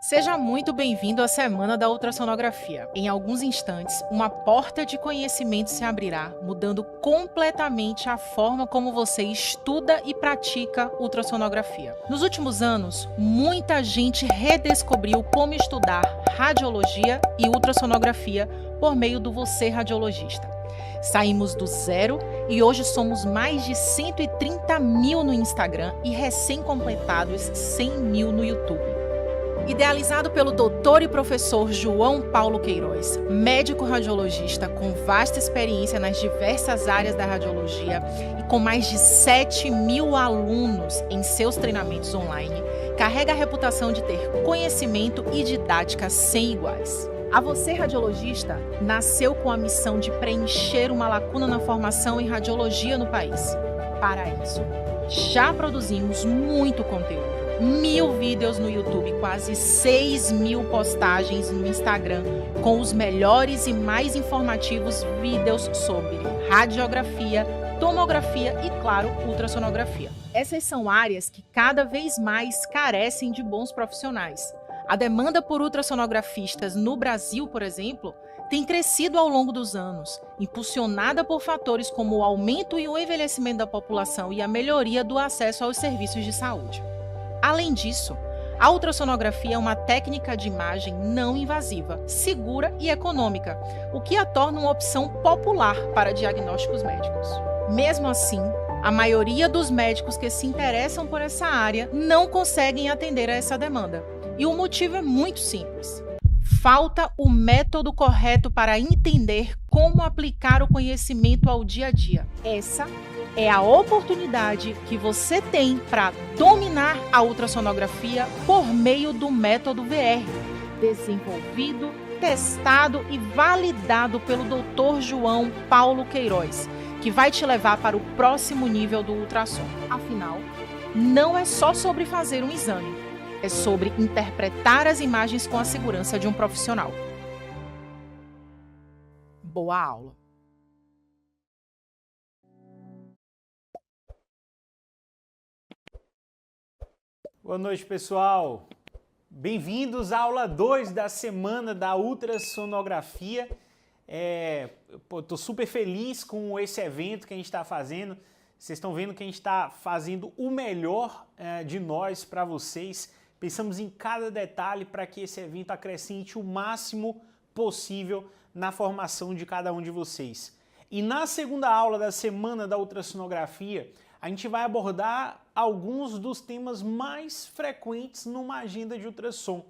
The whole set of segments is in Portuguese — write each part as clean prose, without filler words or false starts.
Seja muito bem-vindo à Semana da Ultrassonografia. Em alguns instantes, uma porta de conhecimento se abrirá, mudando completamente a forma como você estuda e pratica ultrassonografia. Nos últimos anos, muita gente redescobriu como estudar radiologia e ultrassonografia por meio do Você Radiologista. Saímos do zero e hoje somos mais de 130 mil no Instagram e recém-completados 100 mil no YouTube. Idealizado pelo doutor e professor João Paulo Queiroz, médico radiologista com vasta experiência nas diversas áreas da radiologia e com mais de 7 mil alunos em seus treinamentos online, carrega a reputação de ter conhecimento e didática sem iguais. A Você Radiologista nasceu com a missão de preencher uma lacuna na formação em radiologia no país. Para isso, já produzimos muito conteúdo. 1.000 vídeos no YouTube, quase 6 mil postagens no Instagram, com os melhores e mais informativos vídeos sobre radiografia, tomografia e, claro, ultrassonografia. Essas são áreas que cada vez mais carecem de bons profissionais. A demanda por ultrassonografistas no Brasil, por exemplo, tem crescido ao longo dos anos, impulsionada por fatores como o aumento e o envelhecimento da população e a melhoria do acesso aos serviços de saúde. Além disso, a ultrassonografia é uma técnica de imagem não invasiva, segura e econômica, o que a torna uma opção popular para diagnósticos médicos. Mesmo assim, a maioria dos médicos que se interessam por essa área não conseguem atender a essa demanda. E o motivo é muito simples. Falta o método correto para entender como aplicar o conhecimento ao dia a dia. Essa é a oportunidade que você tem para dominar a ultrassonografia por meio do método VR, desenvolvido, testado e validado pelo Dr. João Paulo Queiroz, que vai te levar para o próximo nível do ultrassom. Afinal, não é só sobre fazer um exame, é sobre interpretar as imagens com a segurança de um profissional. Boa aula! Boa noite, pessoal. Bem-vindos à aula 2 da Semana da Ultrassonografia. Estou super feliz com esse evento que a gente está fazendo. Vocês estão vendo que a gente está fazendo o melhor de nós para vocês. Pensamos em cada detalhe para que esse evento acrescente o máximo possível na formação de cada um de vocês. E na segunda aula da Semana da Ultrassonografia, a gente vai abordar alguns dos temas mais frequentes numa agenda de ultrassom.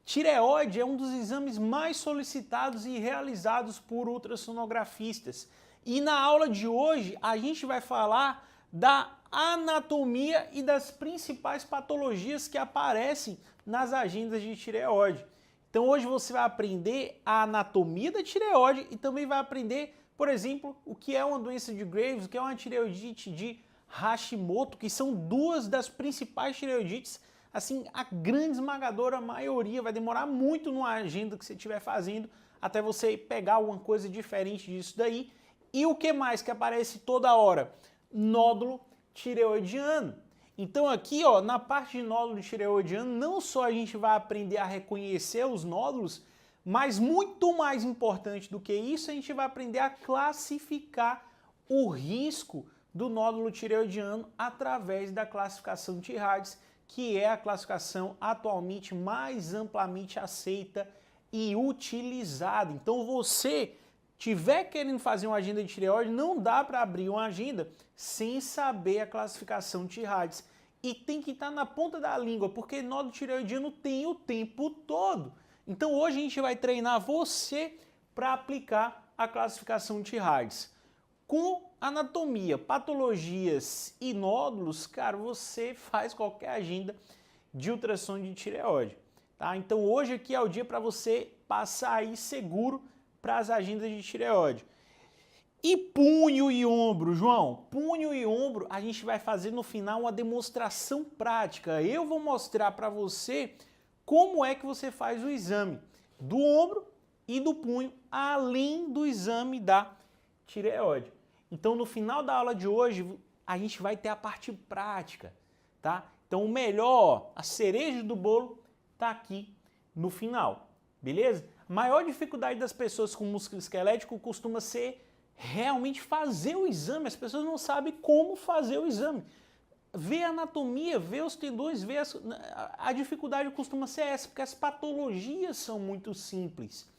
Tireoide é um dos exames mais solicitados e realizados por ultrassonografistas. E na aula de hoje a gente vai falar da anatomia e das principais patologias que aparecem nas agendas de tireoide. Então hoje você vai aprender a anatomia da tireoide e também vai aprender, por exemplo, o que é uma doença de Graves, o que é uma tireoidite de Hashimoto, que são duas das principais tireoidites. Assim, a grande esmagadora maioria vai demorar muito numa agenda que você estiver fazendo até você pegar alguma coisa diferente disso daí. E o que mais que aparece toda hora? Nódulo tireoidiano. Então aqui, ó, na parte de nódulo tireoidiano, não só a gente vai aprender a reconhecer os nódulos, mas muito mais importante do que isso, a gente vai aprender a classificar o risco do nódulo tireoidiano através da classificação T-RADS, que é a classificação atualmente mais amplamente aceita e utilizada. Então você tiver querendo fazer uma agenda de tireoide, não dá para abrir uma agenda sem saber a classificação T-RADS. E tem que estar na ponta da língua, porque nódulo tireoidiano tem o tempo todo. Então hoje a gente vai treinar você para aplicar a classificação T-RADS. Com anatomia, patologias e nódulos, cara, você faz qualquer agenda de ultrassom de tireoide, tá? Então hoje aqui é o dia para você passar aí seguro para as agendas de tireoide. E punho e ombro, João? Punho e ombro a gente vai fazer no final uma demonstração prática. Eu vou mostrar para você como é que você faz o exame do ombro e do punho, além do exame da tireoide. Então, no final da aula de hoje, a gente vai ter a parte prática, tá? Então, o melhor, a cereja do bolo, tá aqui no final, beleza? A maior dificuldade das pessoas com músculo esquelético costuma ser realmente fazer o exame. As pessoas não sabem como fazer o exame. Ver a anatomia, ver os tendões, ver a dificuldade costuma ser essa, porque as patologias são muito simples,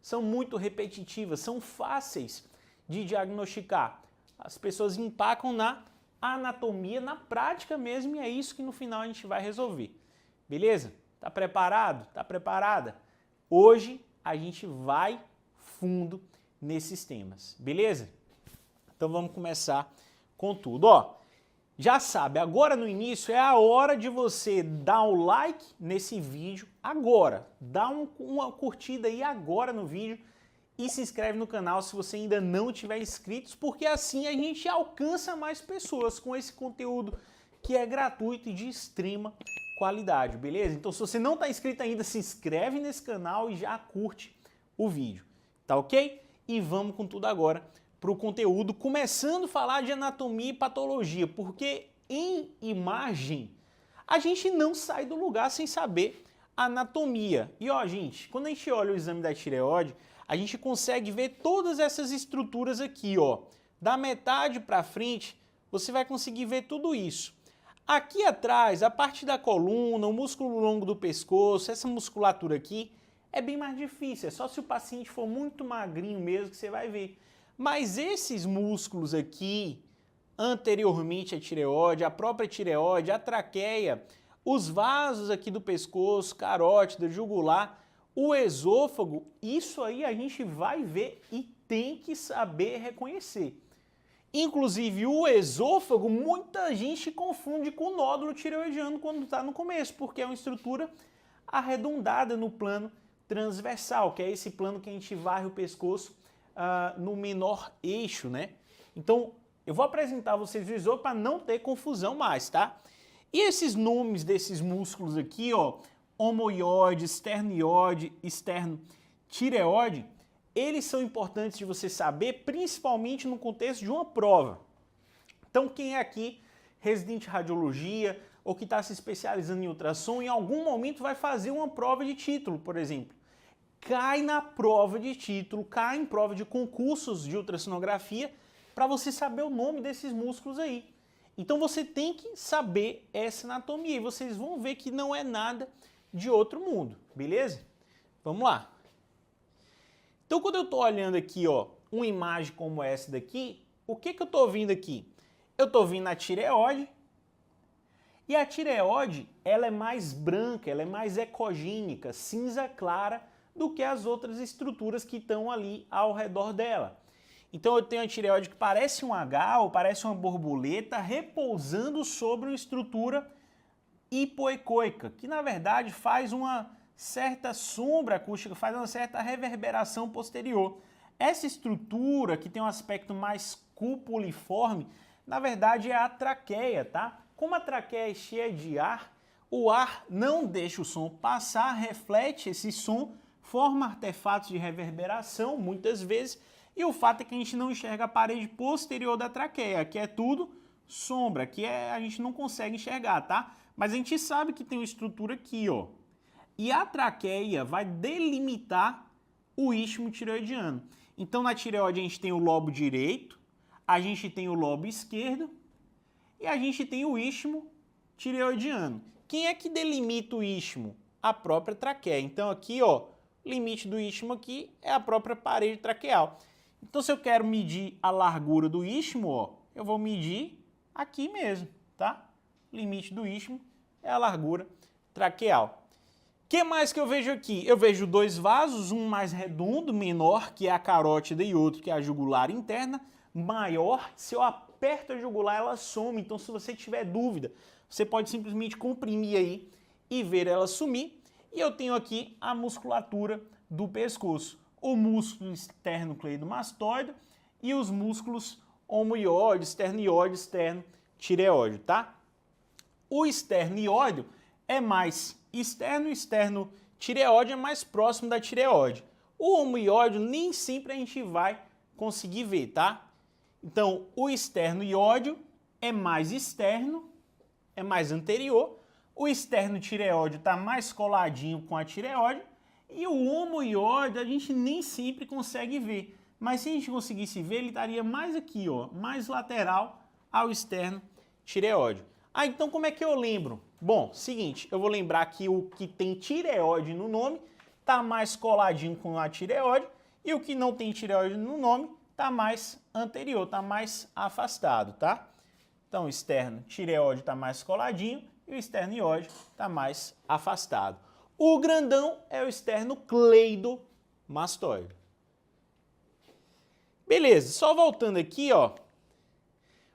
são muito repetitivas, são fáceis de diagnosticar. As pessoas empacam na anatomia, na prática mesmo, e é isso que no final a gente vai resolver. Beleza? Tá preparado? Tá preparada? Hoje a gente vai fundo nesses temas, beleza? Então vamos começar com tudo. Ó, já sabe, agora no início é a hora de você dar o like nesse vídeo agora. Dá uma curtida aí agora no vídeo e se inscreve no canal se você ainda não tiver inscrito, porque assim a gente alcança mais pessoas com esse conteúdo que é gratuito e de extrema qualidade, beleza? Então se você não está inscrito ainda, se inscreve nesse canal e já curte o vídeo, tá ok? E vamos com tudo agora para o conteúdo, começando a falar de anatomia e patologia, porque em imagem a gente não sai do lugar sem saber anatomia. E ó, gente, quando a gente olha o exame da tireoide, a gente consegue ver todas essas estruturas aqui, ó. Da metade para frente, você vai conseguir ver tudo isso. Aqui atrás, a parte da coluna, o músculo longo do pescoço, essa musculatura aqui, é bem mais difícil. É só se o paciente for muito magrinho mesmo que você vai ver. Mas esses músculos aqui, anteriormente à tireoide, a própria tireoide, a traqueia, os vasos aqui do pescoço, carótida, jugular, o esôfago, isso aí a gente vai ver e tem que saber reconhecer. Inclusive o esôfago, muita gente confunde com o nódulo tireoidiano quando está no começo, porque é uma estrutura arredondada no plano transversal, que é esse plano que a gente varre o pescoço no menor eixo, né? Então, eu vou apresentar a vocês o esôfago para não ter confusão mais, tá? E esses nomes desses músculos aqui, ó, omoiode, esternoiode, esternotireoide, eles são importantes de você saber, principalmente no contexto de uma prova. Então, quem é aqui residente em radiologia ou que está se especializando em ultrassom, em algum momento vai fazer uma prova de título, por exemplo. Cai na prova de título, cai em prova de concursos de ultrassonografia para você saber o nome desses músculos aí. Então você tem que saber essa anatomia e vocês vão ver que não é nada de outro mundo, beleza? Vamos lá. Então quando eu estou olhando aqui, ó, uma imagem como essa daqui, o que eu estou vendo aqui? Eu estou vendo a tireoide e a tireoide ela é mais branca, ela é mais ecogênica, cinza clara, do que as outras estruturas que estão ali ao redor dela. Então eu tenho a tireoide que parece um H ou parece uma borboleta repousando sobre uma estrutura hipoecoica, que na verdade faz uma certa sombra acústica, faz uma certa reverberação posterior. Essa estrutura que tem um aspecto mais cupuliforme, na verdade é a traqueia, tá? Como a traqueia é cheia de ar, o ar não deixa o som passar, reflete esse som, forma artefatos de reverberação, muitas vezes, e o fato é que a gente não enxerga a parede posterior da traqueia, que é tudo sombra, que a gente não consegue enxergar, tá? Mas a gente sabe que tem uma estrutura aqui, ó. E a traqueia vai delimitar o istmo tireoidiano. Então, na tireoide a gente tem o lobo direito, a gente tem o lobo esquerdo e a gente tem o istmo tireoidiano. Quem é que delimita o istmo? A própria traqueia. Então, aqui, ó, limite do istmo aqui é a própria parede traqueal. Então, se eu quero medir a largura do istmo, ó, eu vou medir aqui mesmo, tá? Limite do istmo é a largura traqueal. O que mais que eu vejo aqui? Eu vejo dois vasos, um mais redondo, menor, que é a carótida, e outro que é a jugular interna, maior. Se eu aperto a jugular, ela some. Então, se você tiver dúvida, você pode simplesmente comprimir aí e ver ela sumir. E eu tenho aqui a musculatura do pescoço, o músculo esternocleidomastoide e os músculos omoiode, esternoiode, esternotireoide, tá? O esternióide é mais externo, esternotireoide é mais próximo da tireoide. O omoiode nem sempre a gente vai conseguir ver, tá? Então, o esternoiode é mais externo, é mais anterior, O externo tireóide está mais coladinho com a tireoide e o homoiode a gente nem sempre consegue ver. Mas se a gente conseguisse ver, ele estaria mais aqui, ó, mais lateral ao externo tireóide. Ah, então como é que eu lembro? Bom, seguinte, eu vou lembrar que o que tem tireoide no nome está mais coladinho com a tireoide e o que não tem tireoide no nome está mais anterior, está mais afastado, tá? Então, o externo tireoide está mais coladinho e o externo ióide está mais afastado. O grandão é o externo cleidomastoide. Beleza, só voltando aqui, ó.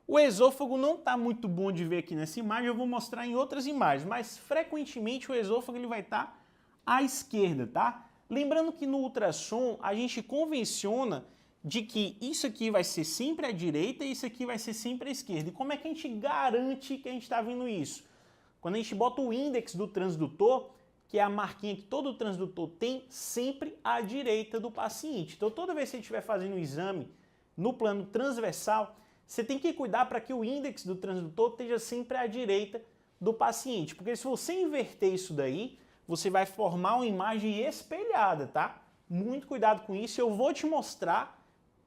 O esôfago não está muito bom de ver aqui nessa imagem, eu vou mostrar em outras imagens, mas frequentemente o esôfago ele vai estar à esquerda, tá? Lembrando que no ultrassom a gente convenciona de que isso aqui vai ser sempre à direita e isso aqui vai ser sempre à esquerda. E como é que a gente garante que a gente está vendo isso? Quando a gente bota o índex do transdutor, que é a marquinha que todo transdutor tem, sempre à direita do paciente. Então toda vez que você estiver fazendo o exame no plano transversal, você tem que cuidar para que o índex do transdutor esteja sempre à direita do paciente. Porque se você inverter isso daí, você vai formar uma imagem espelhada, tá? Muito cuidado com isso. Eu vou te mostrar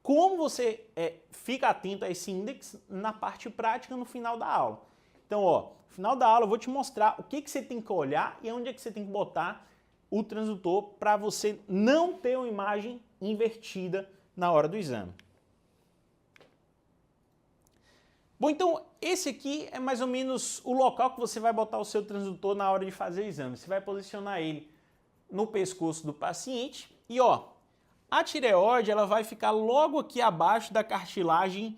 como você fica atento a esse índex na parte prática no final da aula. Então, ó, no final da aula eu vou te mostrar o que você tem que olhar e onde é que você tem que botar o transdutor para você não ter uma imagem invertida na hora do exame. Bom, então esse aqui é mais ou menos o local que você vai botar o seu transdutor na hora de fazer o exame. Você vai posicionar ele no pescoço do paciente e, ó, a tireoide ela vai ficar logo aqui abaixo da cartilagem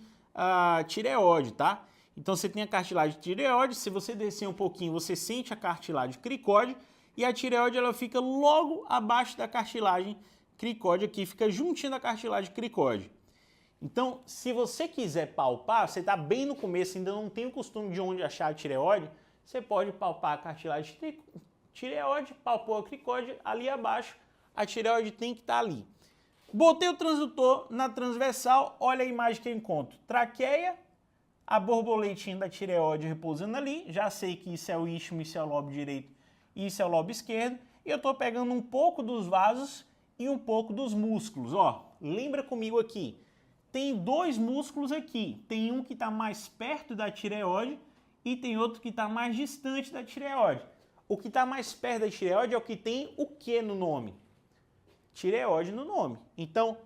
tireoide, tá? Então você tem a cartilagem tireoide, se você descer um pouquinho, você sente a cartilagem cricóide e a tireoide ela fica logo abaixo da cartilagem cricóide aqui, fica juntinho da cartilagem cricóide. Então, se você quiser palpar, você está bem no começo, ainda não tem o costume de onde achar a tireoide, você pode palpar a cartilagem tireoide, palpou a cricóide, ali abaixo a tireoide tem que estar ali. Botei o transdutor na transversal, olha a imagem que eu encontro. Traqueia, a borboletinha da tireoide repousando ali, já sei que isso é o istmo, isso é o lobo direito e isso é o lobo esquerdo, e eu estou pegando um pouco dos vasos e um pouco dos músculos. Ó, lembra comigo aqui, tem dois músculos aqui, tem um que está mais perto da tireoide e tem outro que está mais distante da tireoide. O que está mais perto da tireoide é o que tem o que no nome? Tireoide no nome. Então,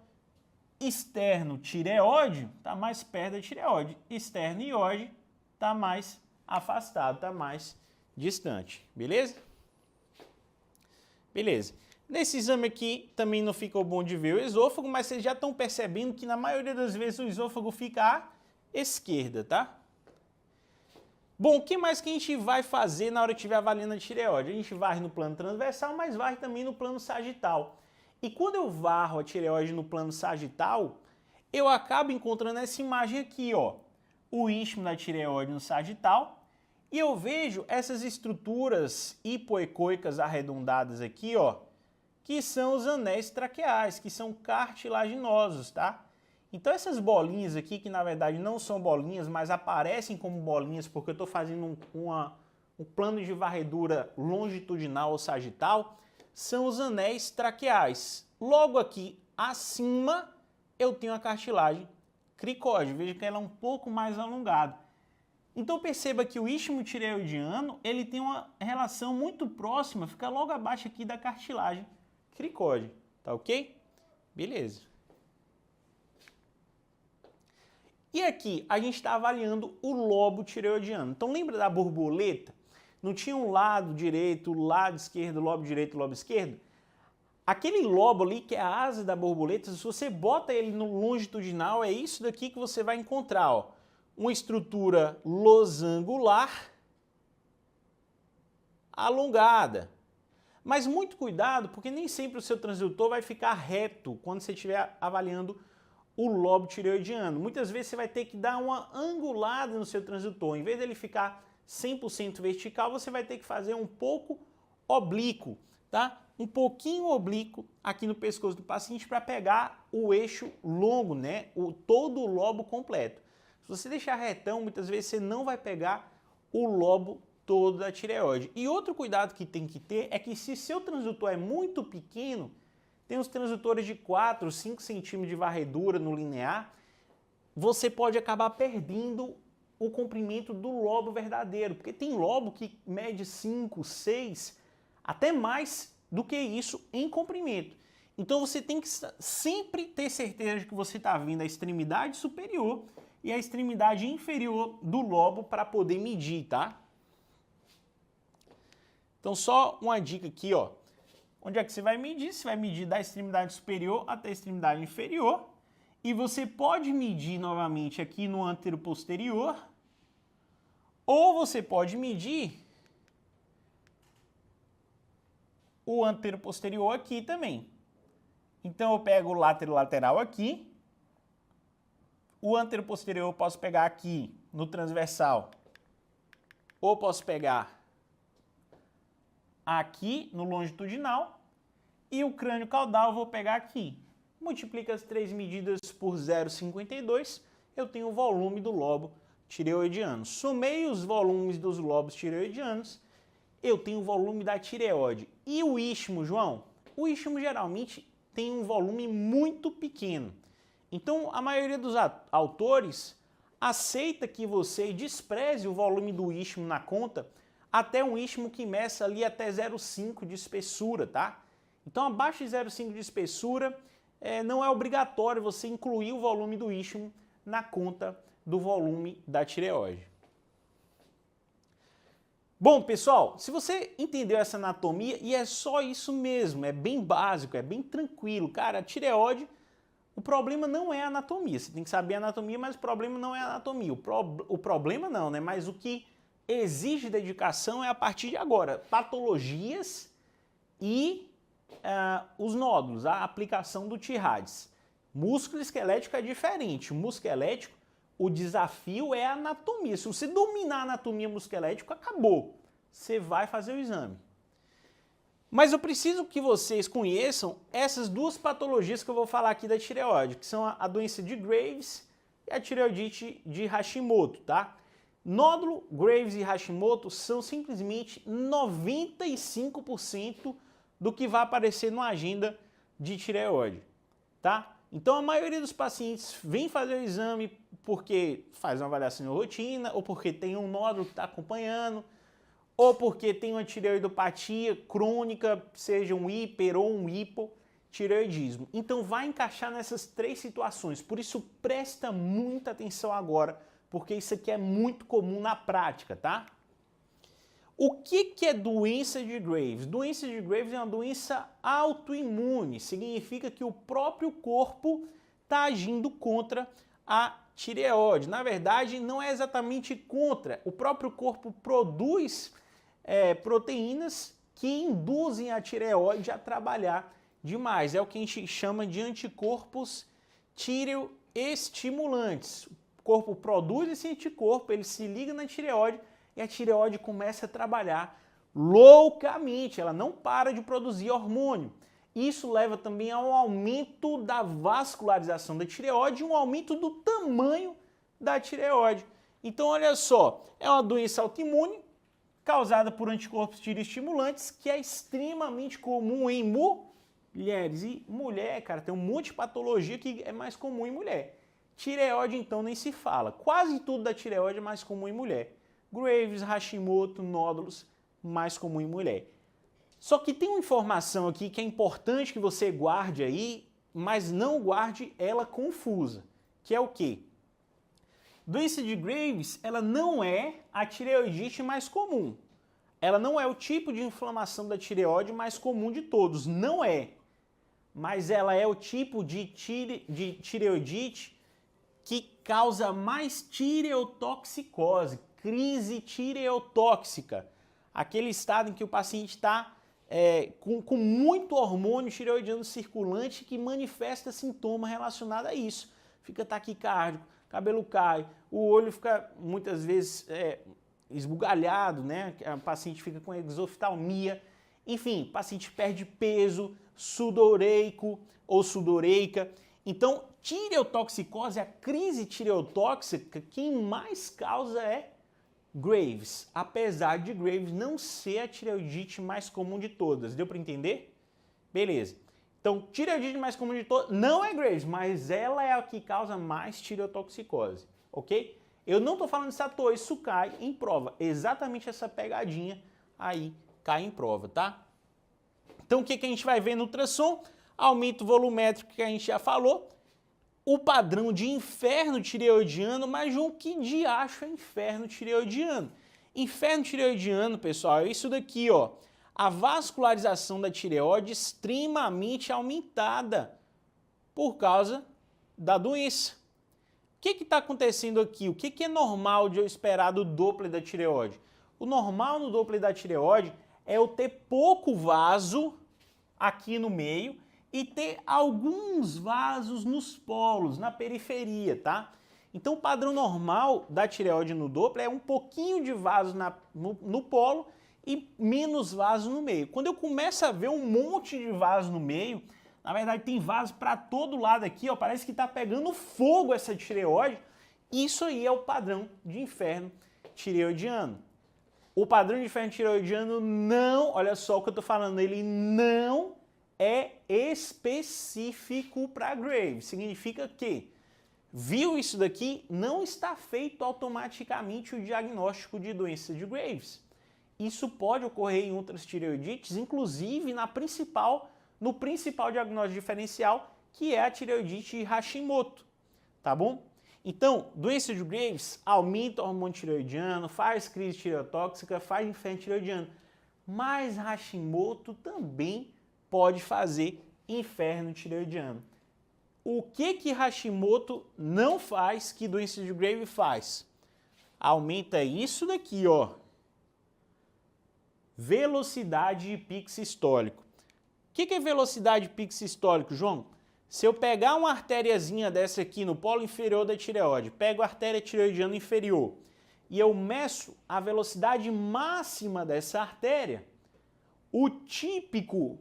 externo tireoide está mais perto da tireoide. Externo ióide está mais afastado, está mais distante. Beleza? Beleza. Nesse exame aqui também não ficou bom de ver o esôfago, mas vocês já estão percebendo que na maioria das vezes o esôfago fica à esquerda, tá? Bom, o que mais que a gente vai fazer na hora que estiver avaliando a tireoide? A gente varre no plano transversal, mas varre também no plano sagital. E quando eu varro a tireoide no plano sagital, eu acabo encontrando essa imagem aqui, ó, o istmo da tireoide no sagital, e eu vejo essas estruturas hipoecóicas arredondadas aqui, ó, que são os anéis traqueais, que são cartilaginosos, tá? Então essas bolinhas aqui, que na verdade não são bolinhas, mas aparecem como bolinhas porque eu estou fazendo um plano de varredura longitudinal ou sagital, são os anéis traqueais. Logo aqui acima eu tenho a cartilagem cricóide, veja que ela é um pouco mais alongada. Então perceba que o istmo tireoidiano ele tem uma relação muito próxima, fica logo abaixo aqui da cartilagem cricóide, tá ok? Beleza. E aqui a gente está avaliando o lobo tireoidiano. Então lembra da borboleta? Não tinha um lado direito, lado esquerdo, lobo direito, lobo esquerdo? Aquele lobo ali, que é a asa da borboleta, se você bota ele no longitudinal, é isso daqui que você vai encontrar, ó. Uma estrutura losangular alongada. Mas muito cuidado, porque nem sempre o seu transdutor vai ficar reto quando você estiver avaliando o lobo tireoidiano. Muitas vezes você vai ter que dar uma angulada no seu transdutor. Em vez dele ficar 100% vertical, você vai ter que fazer um pouco oblíquo, tá? Um pouquinho oblíquo aqui no pescoço do paciente para pegar o eixo longo, né? Todo o lobo completo. Se você deixar retão, muitas vezes você não vai pegar o lobo todo da tireoide. E outro cuidado que tem que ter é que se seu transdutor é muito pequeno, tem os transdutores de 4, 5 centímetros de varredura no linear, você pode acabar perdendo o comprimento do lobo verdadeiro, porque tem lobo que mede 5, 6, até mais do que isso em comprimento. Então você tem que sempre ter certeza de que você está vendo a extremidade superior e a extremidade inferior do lobo para poder medir, tá? Então só uma dica aqui, ó. Onde é que você vai medir? Você vai medir da extremidade superior até a extremidade inferior. E você pode medir novamente aqui no anteroposterior. Ou você pode medir o anteroposterior aqui também. Então eu pego o lateral aqui. O anteroposterior eu posso pegar aqui no transversal. Ou posso pegar aqui no longitudinal. E o crânio caudal eu vou pegar aqui. Multiplica as três medidas por 0,52, eu tenho o volume do lobo tireoidiano. Somei os volumes dos lobos tireoidianos, eu tenho o volume da tireoide. E o istmo, João? O istmo geralmente tem um volume muito pequeno. Então, a maioria dos autores aceita que você despreze o volume do istmo na conta até um istmo que meça ali até 0,5 de espessura, tá? Então, abaixo de 0,5 de espessura, não é obrigatório você incluir o volume do istmo na conta do volume da tireoide. Bom, pessoal, se você entendeu essa anatomia, e é só isso mesmo, é bem básico, é bem tranquilo. Cara, a tireoide, o problema não é a anatomia. Você tem que saber a anatomia, mas o problema não é a anatomia. O problema não, né? Mas o que exige dedicação é a partir de agora. Patologias e os nódulos, a aplicação do TIRADS. Músculo esquelético é diferente. O músculo esquelético, o desafio é a anatomia. Se você dominar a anatomia musculoesquelética, acabou. Você vai fazer o exame. Mas eu preciso que vocês conheçam essas duas patologias que eu vou falar aqui da tireoide, que são a doença de Graves e a tireoidite de Hashimoto, tá? Nódulo, Graves e Hashimoto são simplesmente 95% do que vai aparecer na agenda de tireoide, tá? Então a maioria dos pacientes vem fazer o exame porque faz uma avaliação de rotina, ou porque tem um nódulo que está acompanhando, ou porque tem uma tireoidopatia crônica, seja um hiper ou um hipotireoidismo. Então vai encaixar nessas três situações, por isso presta muita atenção agora, porque isso aqui é muito comum na prática, tá? O que é doença de Graves? Doença de Graves é uma doença autoimune, significa que o próprio corpo está agindo contra a tireoide. Na verdade, não é exatamente contra, o próprio corpo produz proteínas que induzem a tireoide a trabalhar demais. É o que a gente chama de anticorpos tireoestimulantes. O corpo produz esse anticorpo, ele se liga na tireoide, e a tireoide começa a trabalhar loucamente, ela não para de produzir hormônio. Isso leva também a um aumento da vascularização da tireoide e um aumento do tamanho da tireoide. Então, olha só, é uma doença autoimune causada por anticorpos tireoestimulantes que é extremamente comum em mulheres. E mulher, cara, tem um monte de patologia que é mais comum em mulher. Tireoide, então, nem se fala. Quase tudo da tireoide é mais comum em mulher. Graves, Hashimoto, nódulos, mais comum em mulher. Só que tem uma informação aqui que é importante que você guarde aí, mas não guarde ela confusa, que é o quê? Doença de Graves, ela não é a tireoidite mais comum. Ela não é o tipo de inflamação da tireoide mais comum de todos, não é. Mas ela é o tipo de tireoidite que causa mais tireotoxicose, crise tireotóxica, aquele estado em que o paciente está com muito hormônio tireoidiano circulante que manifesta sintoma relacionado a isso. Fica taquicárdico, cabelo cai, o olho fica muitas vezes esbugalhado, né? O paciente fica com exoftalmia, enfim, o paciente perde peso, sudoreico ou sudoreica. Então, tireotoxicose, a crise tireotóxica, quem mais causa é Graves, apesar de Graves não ser a tireoidite mais comum de todas. Deu para entender? Beleza. Então, tireoidite mais comum de todas não é Graves, mas ela é a que causa mais tireotoxicose, ok? Eu não estou falando se à toa, isso cai em prova. Exatamente essa pegadinha aí cai em prova, tá? Então, o que a gente vai ver no ultrassom? Aumento volumétrico que a gente já falou. O padrão de inferno tireoidiano, mas João, que diacho é inferno tireoidiano? Inferno tireoidiano, pessoal, é isso daqui, ó. A vascularização da tireoide extremamente aumentada por causa da doença. O que está acontecendo aqui? O que é normal de eu esperar do Doppler da tireoide? O normal no Doppler da tireoide é eu ter pouco vaso aqui no meio e ter alguns vasos nos polos, na periferia, tá? Então o padrão normal da tireoide no Doppler é um pouquinho de vaso no polo e menos vaso no meio. Quando eu começo a ver um monte de vaso no meio, na verdade tem vaso para todo lado aqui, ó, parece que tá pegando fogo essa tireoide. Isso aí é o padrão de inferno tireoidiano. O padrão de inferno tireoidiano não, olha só o que eu tô falando, ele não é específico para Graves. Significa que, viu isso daqui, não está feito automaticamente o diagnóstico de doença de Graves. Isso pode ocorrer em outras tireoidites, inclusive no principal diagnóstico diferencial, que é a tireoidite Hashimoto, tá bom? Então, doença de Graves aumenta o hormônio tireoidiano, faz crise tireotóxica, faz inferno tireoidiano, mas Hashimoto também pode fazer inferno tireoidiano. O que Hashimoto não faz que doença de Graves faz? Aumenta isso daqui, ó. Velocidade de pico sistólico. O que é velocidade de pico sistólico, João? Se eu pegar uma artériazinha dessa aqui no polo inferior da tireoide, pego a artéria tireoidiana inferior e eu meço a velocidade máxima dessa artéria, o típico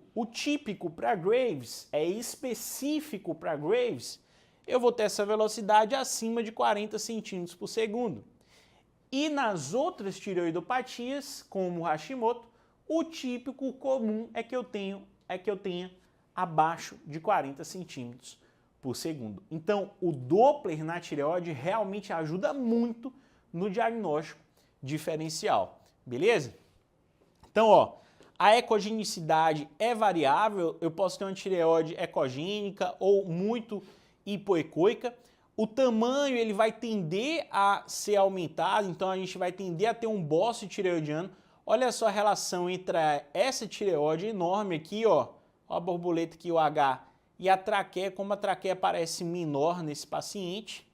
para Graves, é específico para Graves, eu vou ter essa velocidade acima de 40 centímetros por segundo. E nas outras tireoidopatias, como o Hashimoto, o típico comum é que eu tenha abaixo de 40 centímetros por segundo. Então, o Doppler na tireoide realmente ajuda muito no diagnóstico diferencial, beleza? Então, ó, a ecogenicidade é variável, eu posso ter uma tireoide ecogênica ou muito hipoecoica. O tamanho ele vai tender a ser aumentado, então a gente vai tender a ter um bócio tireoidiano. Olha só a relação entre essa tireoide enorme aqui, ó a borboleta aqui, o H, e a traqueia, como a traqueia parece menor nesse paciente.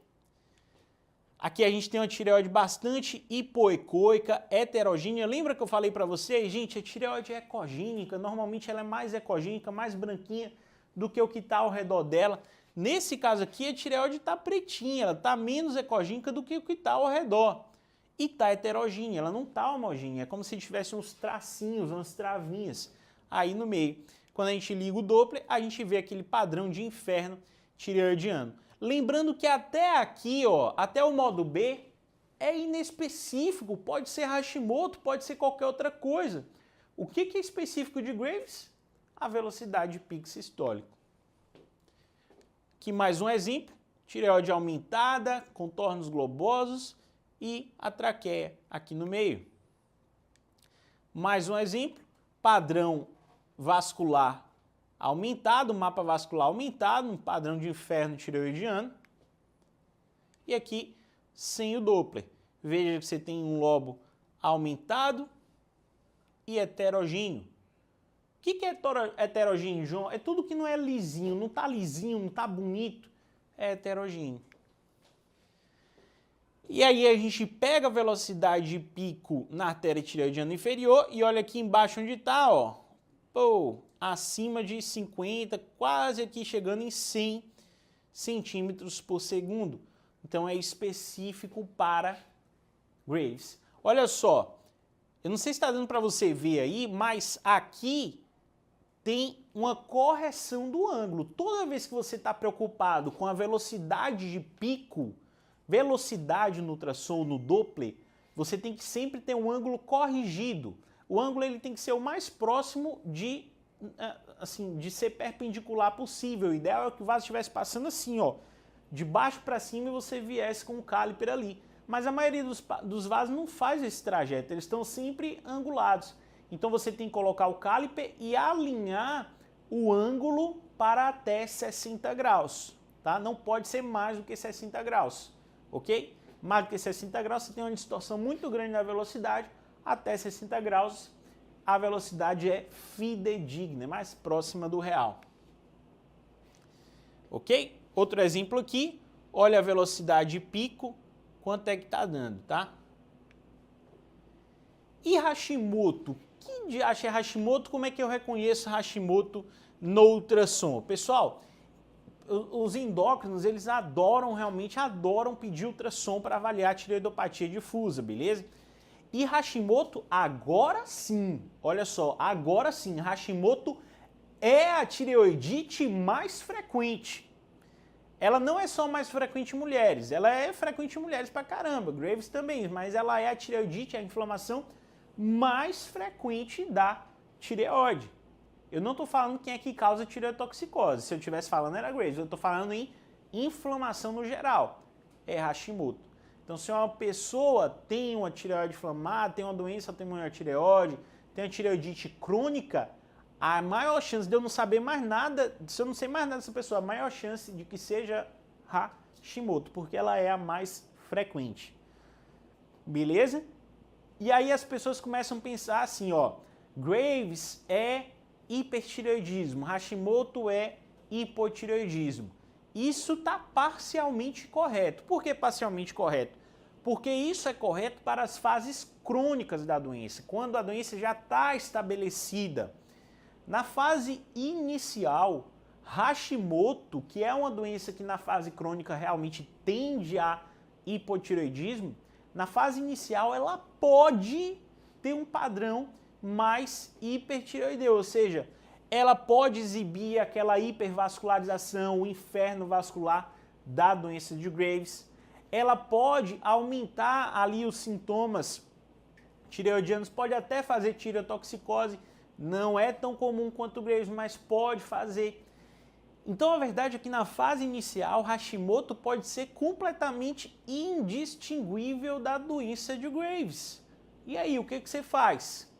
Aqui a gente tem uma tireoide bastante hipoecoica, heterogênea. Lembra que eu falei para vocês? Gente, a tireoide é ecogênica, normalmente ela é mais ecogênica, mais branquinha do que o que está ao redor dela. Nesse caso aqui, a tireoide está pretinha, ela está menos ecogênica do que o que está ao redor. E está heterogênea, ela não está homogênea, é como se tivesse uns tracinhos, umas travinhas aí no meio. Quando a gente liga o Doppler, a gente vê aquele padrão de inferno tireoidiano. Lembrando que até aqui, ó, até o modo B, é inespecífico, pode ser Hashimoto, pode ser qualquer outra coisa. O que é específico de Graves? A velocidade de pico sistólico. Aqui mais um exemplo, tireoide aumentada, contornos globosos e a traqueia aqui no meio. Mais um exemplo, padrão vascular aumentado, mapa vascular aumentado, um padrão de inferno tireoidiano. E aqui, sem o Doppler. Veja que você tem um lobo aumentado e heterogêneo. O que é heterogêneo, João? É tudo que não é lisinho, não está bonito, é heterogêneo. E aí a gente pega a velocidade de pico na artéria tireoidiana inferior e olha aqui embaixo onde está, ó. Pô, acima de 50, quase aqui chegando em 100 centímetros por segundo. Então é específico para Graves. Olha só, eu não sei se está dando para você ver aí, mas aqui tem uma correção do ângulo. Toda vez que você está preocupado com a velocidade de pico, velocidade no ultrassom, no Doppler, você tem que sempre ter um ângulo corrigido. O ângulo ele tem que ser o mais próximo de ser perpendicular possível. O ideal é que o vaso estivesse passando assim, ó, de baixo para cima e você viesse com o caliper ali. Mas a maioria dos vasos não faz esse trajeto, eles estão sempre angulados. Então você tem que colocar o caliper e alinhar o ângulo para até 60 graus, tá? Não pode ser mais do que 60 graus, ok? Mais do que 60 graus você tem uma distorção muito grande na velocidade, até 60 graus a velocidade é fidedigna, é mais próxima do real. Ok? Outro exemplo aqui, olha a velocidade pico, quanto é que está dando, tá? E Hashimoto? Que diacho é Hashimoto? Como é que eu reconheço Hashimoto no ultrassom? Pessoal, os endócrinos, eles realmente adoram pedir ultrassom para avaliar a tireoidopatia difusa, beleza? E Hashimoto, agora sim, olha só, agora sim, Hashimoto é a tireoidite mais frequente. Ela não é só mais frequente em mulheres, ela é frequente em mulheres pra caramba, Graves também, mas ela é a tireoidite, a inflamação mais frequente da tireoide. Eu não estou falando quem é que causa tireotoxicose, se eu estivesse falando era Graves, eu estou falando em inflamação no geral, é Hashimoto. Então se uma pessoa tem uma tireoide inflamada, tem uma doença autoimune da tireoide, tem uma tireoidite crônica, a maior chance de eu não saber mais nada, se eu não sei mais nada dessa pessoa, a maior chance de que seja Hashimoto, porque ela é a mais frequente. Beleza? E aí as pessoas começam a pensar assim, ó, Graves é hipertireoidismo, Hashimoto é hipotireoidismo. Isso está parcialmente correto. Por que parcialmente correto? Porque isso é correto para as fases crônicas da doença, quando a doença já está estabelecida. Na fase inicial, Hashimoto, que é uma doença que na fase crônica realmente tende a hipotireoidismo, na fase inicial ela pode ter um padrão mais hipertireoideu, ou seja, ela pode exibir aquela hipervascularização, o inferno vascular da doença de Graves. Ela pode aumentar ali os sintomas tireoidianos, pode até fazer tireotoxicose, não é tão comum quanto o Graves, mas pode fazer. Então a verdade é que na fase inicial, Hashimoto pode ser completamente indistinguível da doença de Graves. E aí, o que você faz?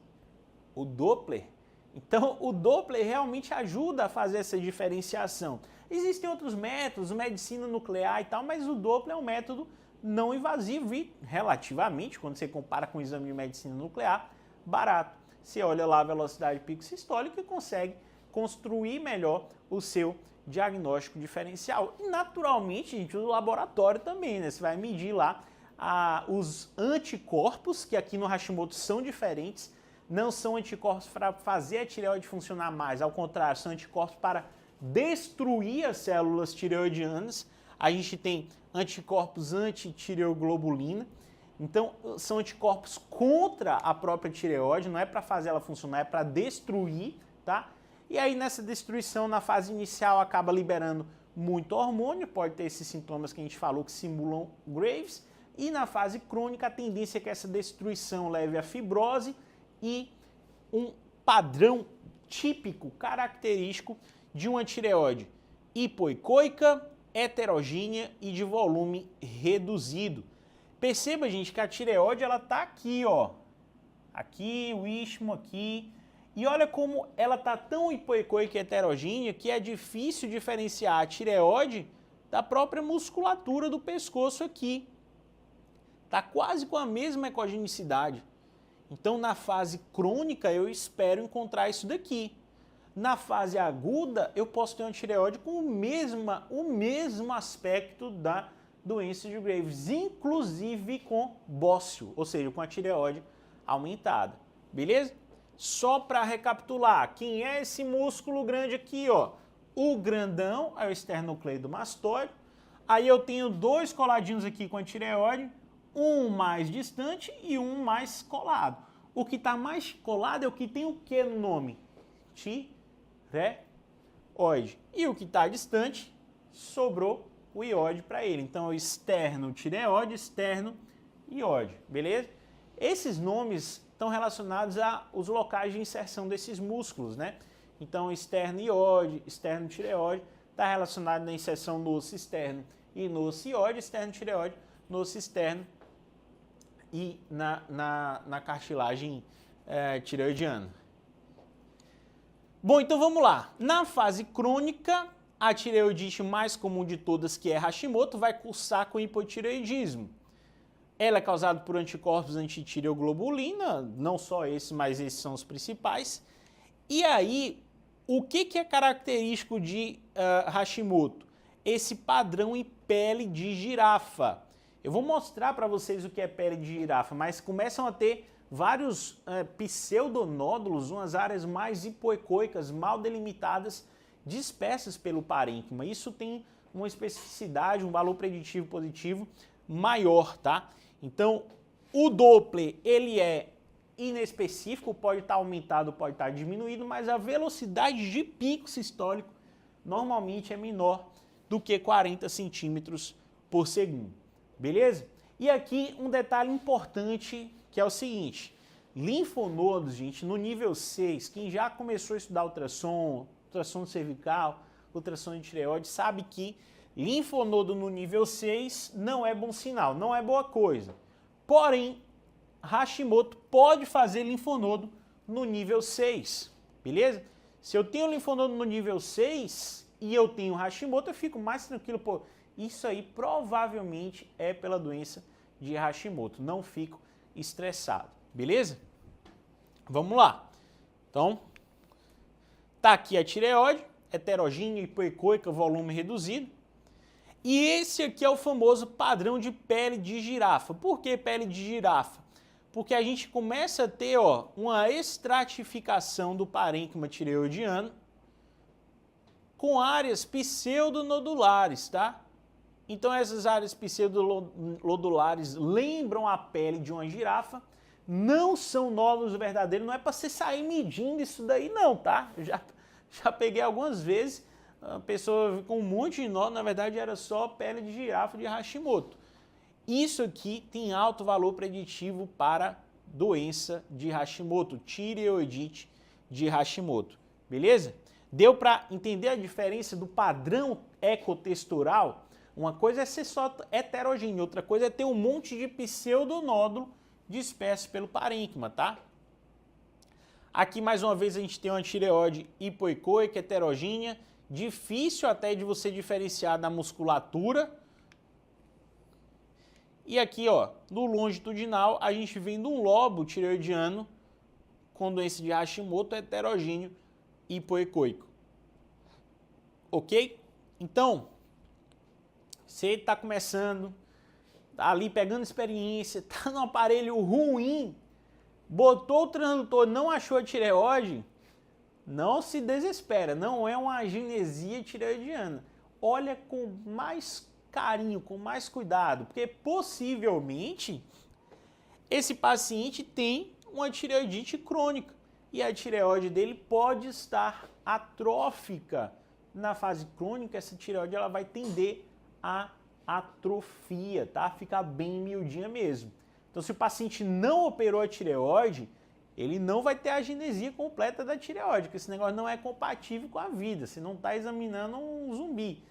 O Doppler. Então, o Doppler realmente ajuda a fazer essa diferenciação. Existem outros métodos, medicina nuclear e tal, mas o Doppler é um método não invasivo e, relativamente, quando você compara com o exame de medicina nuclear, barato. Você olha lá a velocidade pico sistólica e consegue construir melhor o seu diagnóstico diferencial. E, naturalmente, a gente usa o laboratório também, né? Você vai medir lá os anticorpos, que aqui no Hashimoto são diferentes, não são anticorpos para fazer a tireoide funcionar mais, ao contrário, são anticorpos para destruir as células tireoidianas. A gente tem anticorpos anti-tireoglobulina, então são anticorpos contra a própria tireoide, não é para fazer ela funcionar, é para destruir, tá? E aí nessa destruição, na fase inicial, acaba liberando muito hormônio, pode ter esses sintomas que a gente falou que simulam Graves, e na fase crônica a tendência é que essa destruição leve à fibrose e um padrão típico, característico de uma tireoide hipoecoica, heterogênea e de volume reduzido. Perceba, gente, que a tireoide ela tá aqui, ó. Aqui, o istmo aqui. E olha como ela tá tão hipoecoica e heterogênea que é difícil diferenciar a tireoide da própria musculatura do pescoço aqui. Tá quase com a mesma ecogenicidade. Então, na fase crônica, eu espero encontrar isso daqui. Na fase aguda, eu posso ter uma tireoide com o mesmo aspecto da doença de Graves, inclusive com bócio, ou seja, com a tireoide aumentada. Beleza? Só para recapitular, quem é esse músculo grande aqui, ó? O grandão é o esternocleidomastoide. Aí eu tenho dois coladinhos aqui com a tireoide, um mais distante e um mais colado. O que está mais colado é o que tem o que no nome? Tireoide. E o que está distante, sobrou o iode para ele. Então, externo tireoide, externo iode, beleza? Esses nomes estão relacionados aos locais de inserção desses músculos, né? Então, externo ióide, externo tireoide, está relacionado na inserção no osso externo e no osso ióide, externo tireoide, no osso externo e na cartilagem tireoidiana. Bom, então vamos lá. Na fase crônica, a tireoidite mais comum de todas, que é Hashimoto, vai cursar com hipotireoidismo. Ela é causada por anticorpos antitireoglobulina, não só esses, mas esses são os principais. E aí, o que é característico de Hashimoto? Esse padrão em pele de girafa. Eu vou mostrar para vocês o que é pele de girafa, mas começam a ter vários pseudonódulos, umas áreas mais hipoecoicas, mal delimitadas, dispersas pelo parênquima. Isso tem uma especificidade, um valor preditivo positivo maior, tá? Então, o Doppler, ele é inespecífico, pode estar aumentado, pode estar diminuído, mas a velocidade de pico sistólico normalmente é menor do que 40 centímetros por segundo, beleza? E aqui um detalhe importante, que é o seguinte: linfonodos, gente, no nível 6, quem já começou a estudar ultrassom cervical, ultrassom de tireoide, sabe que linfonodo no nível 6 não é bom sinal, não é boa coisa. Porém, Hashimoto pode fazer linfonodo no nível 6, beleza? Se eu tenho linfonodo no nível 6 e eu tenho Hashimoto, eu fico mais tranquilo, pô, isso aí provavelmente é pela doença de Hashimoto, não fico estressado, beleza? Vamos lá. Então, tá aqui a tireoide, heterogênea, hipoecoica, volume reduzido. E esse aqui é o famoso padrão de pele de girafa. Por que pele de girafa? Porque a gente começa a ter uma estratificação do parênquima tireoidiano com áreas pseudonodulares, tá? Então essas áreas pseudonodulares lembram a pele de uma girafa, não são nódulos verdadeiros, não é para você sair medindo isso daí não, tá? Eu já peguei algumas vezes, a pessoa com um monte de nódulo, na verdade era só pele de girafa de Hashimoto. Isso aqui tem alto valor preditivo para doença de Hashimoto, tireoidite de Hashimoto, beleza? Deu para entender a diferença do padrão ecotextural? Uma coisa é ser só heterogêneo, outra coisa é ter um monte de pseudonódulo disperso pelo parênquima, tá? Aqui mais uma vez a gente tem uma tireoide hipoecoica, heterogênea, difícil até de você diferenciar da musculatura. E aqui, no longitudinal, a gente vem de um lobo tireoidiano com doença de Hashimoto heterogêneo hipoecoico. Ok? Então, você está começando, tá ali pegando experiência, está num aparelho ruim, botou o transdutor, não achou a tireoide, não se desespera, não é uma agenesia tireoidiana. Olha com mais carinho, com mais cuidado, porque possivelmente esse paciente tem uma tireoidite crônica e a tireoide dele pode estar atrófica. Na fase crônica, essa tireoide ela vai tender a atrofia, tá? Ficar bem miudinha mesmo. Então, se o paciente não operou a tireoide, ele não vai ter a agenesia completa da tireoide, porque esse negócio não é compatível com a vida, você não está examinando um zumbi.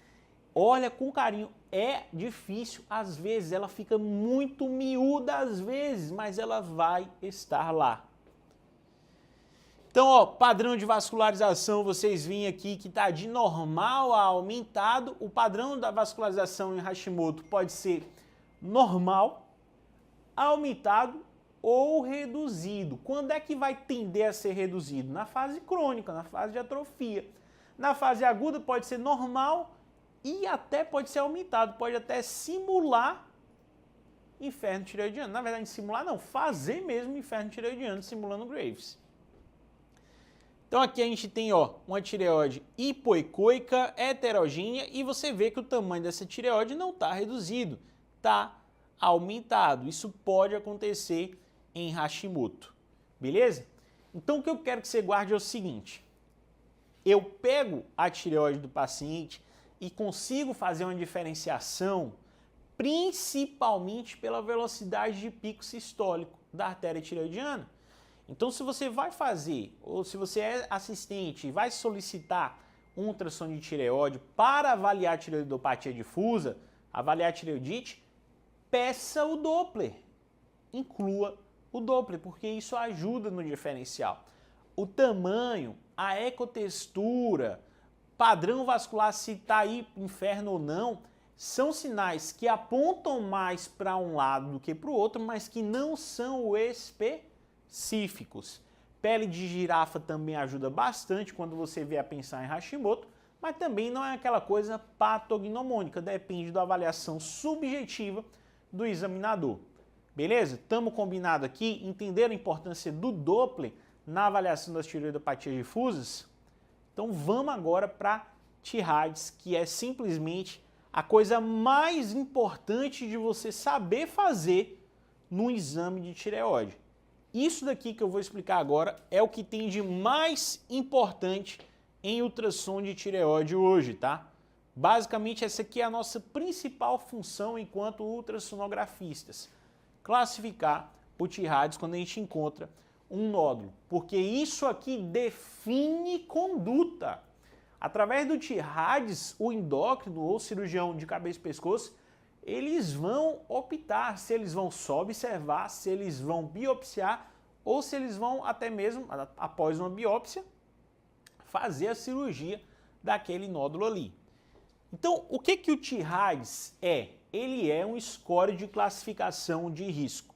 Olha com carinho, é difícil, às vezes ela fica muito miúda às vezes, mas ela vai estar lá. Então, padrão de vascularização, vocês veem aqui que está de normal a aumentado. O padrão da vascularização em Hashimoto pode ser normal, aumentado ou reduzido. Quando é que vai tender a ser reduzido? Na fase crônica, na fase de atrofia. Na fase aguda pode ser normal e até pode ser aumentado, pode até simular inferno tireoidiano. Na verdade, simular não, fazer mesmo inferno tireoidiano, simulando Graves. Então aqui a gente tem uma tireoide hipoecoica, heterogênea, e você vê que o tamanho dessa tireoide não está reduzido, está aumentado. Isso pode acontecer em Hashimoto, beleza? Então o que eu quero que você guarde é o seguinte: eu pego a tireoide do paciente e consigo fazer uma diferenciação principalmente pela velocidade de pico sistólico. da artéria tireoidiana. Então, se você vai fazer, ou se você é assistente e vai solicitar um ultrassom de tireoide para avaliar a tireoidopatia difusa, avaliar a tireoidite, peça o Doppler. Inclua o Doppler, porque isso ajuda no diferencial. O tamanho, a ecotextura, padrão vascular, se está aí inferno ou não, são sinais que apontam mais para um lado do que para o outro, mas que não são específicos. Pele de girafa também ajuda bastante quando você vier a pensar em Hashimoto, mas também não é aquela coisa patognomônica, depende da avaliação subjetiva do examinador. Beleza? Estamos combinados aqui? Entenderam a importância do Doppler na avaliação das tireoidopatias difusas? Então vamos agora para TIRADS, que é simplesmente a coisa mais importante de você saber fazer no exame de tireoide. Isso daqui que eu vou explicar agora é o que tem de mais importante em ultrassom de tireoide hoje, tá? Basicamente essa aqui é a nossa principal função enquanto ultrassonografistas. Classificar o TIRADS quando a gente encontra um nódulo, porque isso aqui define conduta. Através do TIRADS, o endócrino ou cirurgião de cabeça e pescoço, eles vão optar se eles vão só observar, se eles vão biopsiar ou se eles vão até mesmo, após uma biópsia, fazer a cirurgia daquele nódulo ali. Então, o que o TIRADS é? Ele é um score de classificação de risco.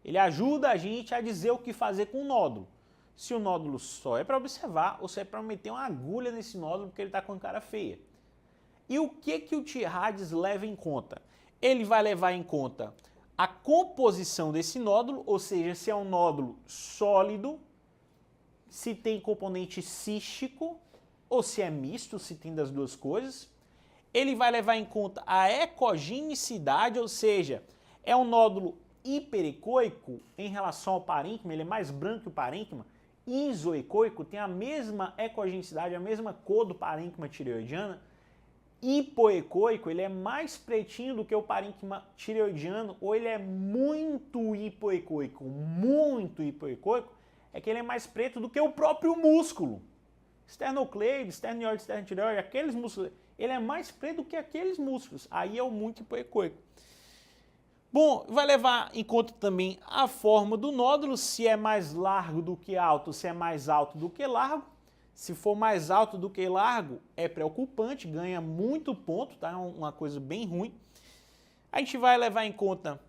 Ele ajuda a gente a dizer o que fazer com o nódulo. Se o nódulo só é para observar ou se é para meter uma agulha nesse nódulo porque ele está com cara feia. E o que o TIRADS leva em conta? Ele vai levar em conta a composição desse nódulo, ou seja, se é um nódulo sólido, se tem componente cístico, ou se é misto, se tem das duas coisas. Ele vai levar em conta a ecogenicidade, ou seja, é um nódulo hiperecoico em relação ao parênquima, ele é mais branco que o parênquima, isoecoico, tem a mesma ecogenicidade, a mesma cor do parênquima tireoidiana. Hipoecoico, ele é mais pretinho do que o parênquima tireoidiano, ou ele é muito hipoecoico, é que ele é mais preto do que o próprio músculo. Esternocleido, esternióide, esternotireoide, aqueles músculos, ele é mais preto do que aqueles músculos, aí é o muito hipoecoico. Bom, vai levar em conta também a forma do nódulo, se é mais largo do que alto, se é mais alto do que largo. Se for mais alto do que largo, é preocupante, ganha muito ponto, tá? É uma coisa bem ruim. A gente vai levar em conta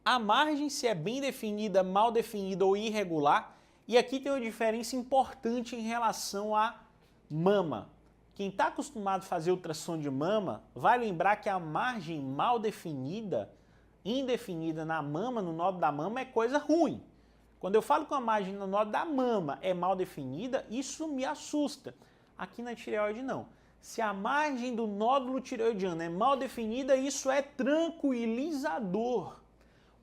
a margem, se é bem definida, mal definida ou irregular. E aqui tem uma diferença importante em relação à mama. Quem está acostumado a fazer ultrassom de mama vai lembrar que a margem mal definida, indefinida na mama, no nódulo da mama, é coisa ruim. Quando eu falo que a margem no nódulo da mama é mal definida, isso me assusta. Aqui na tireoide não. Se a margem do nódulo tireoidiano é mal definida, isso é tranquilizador.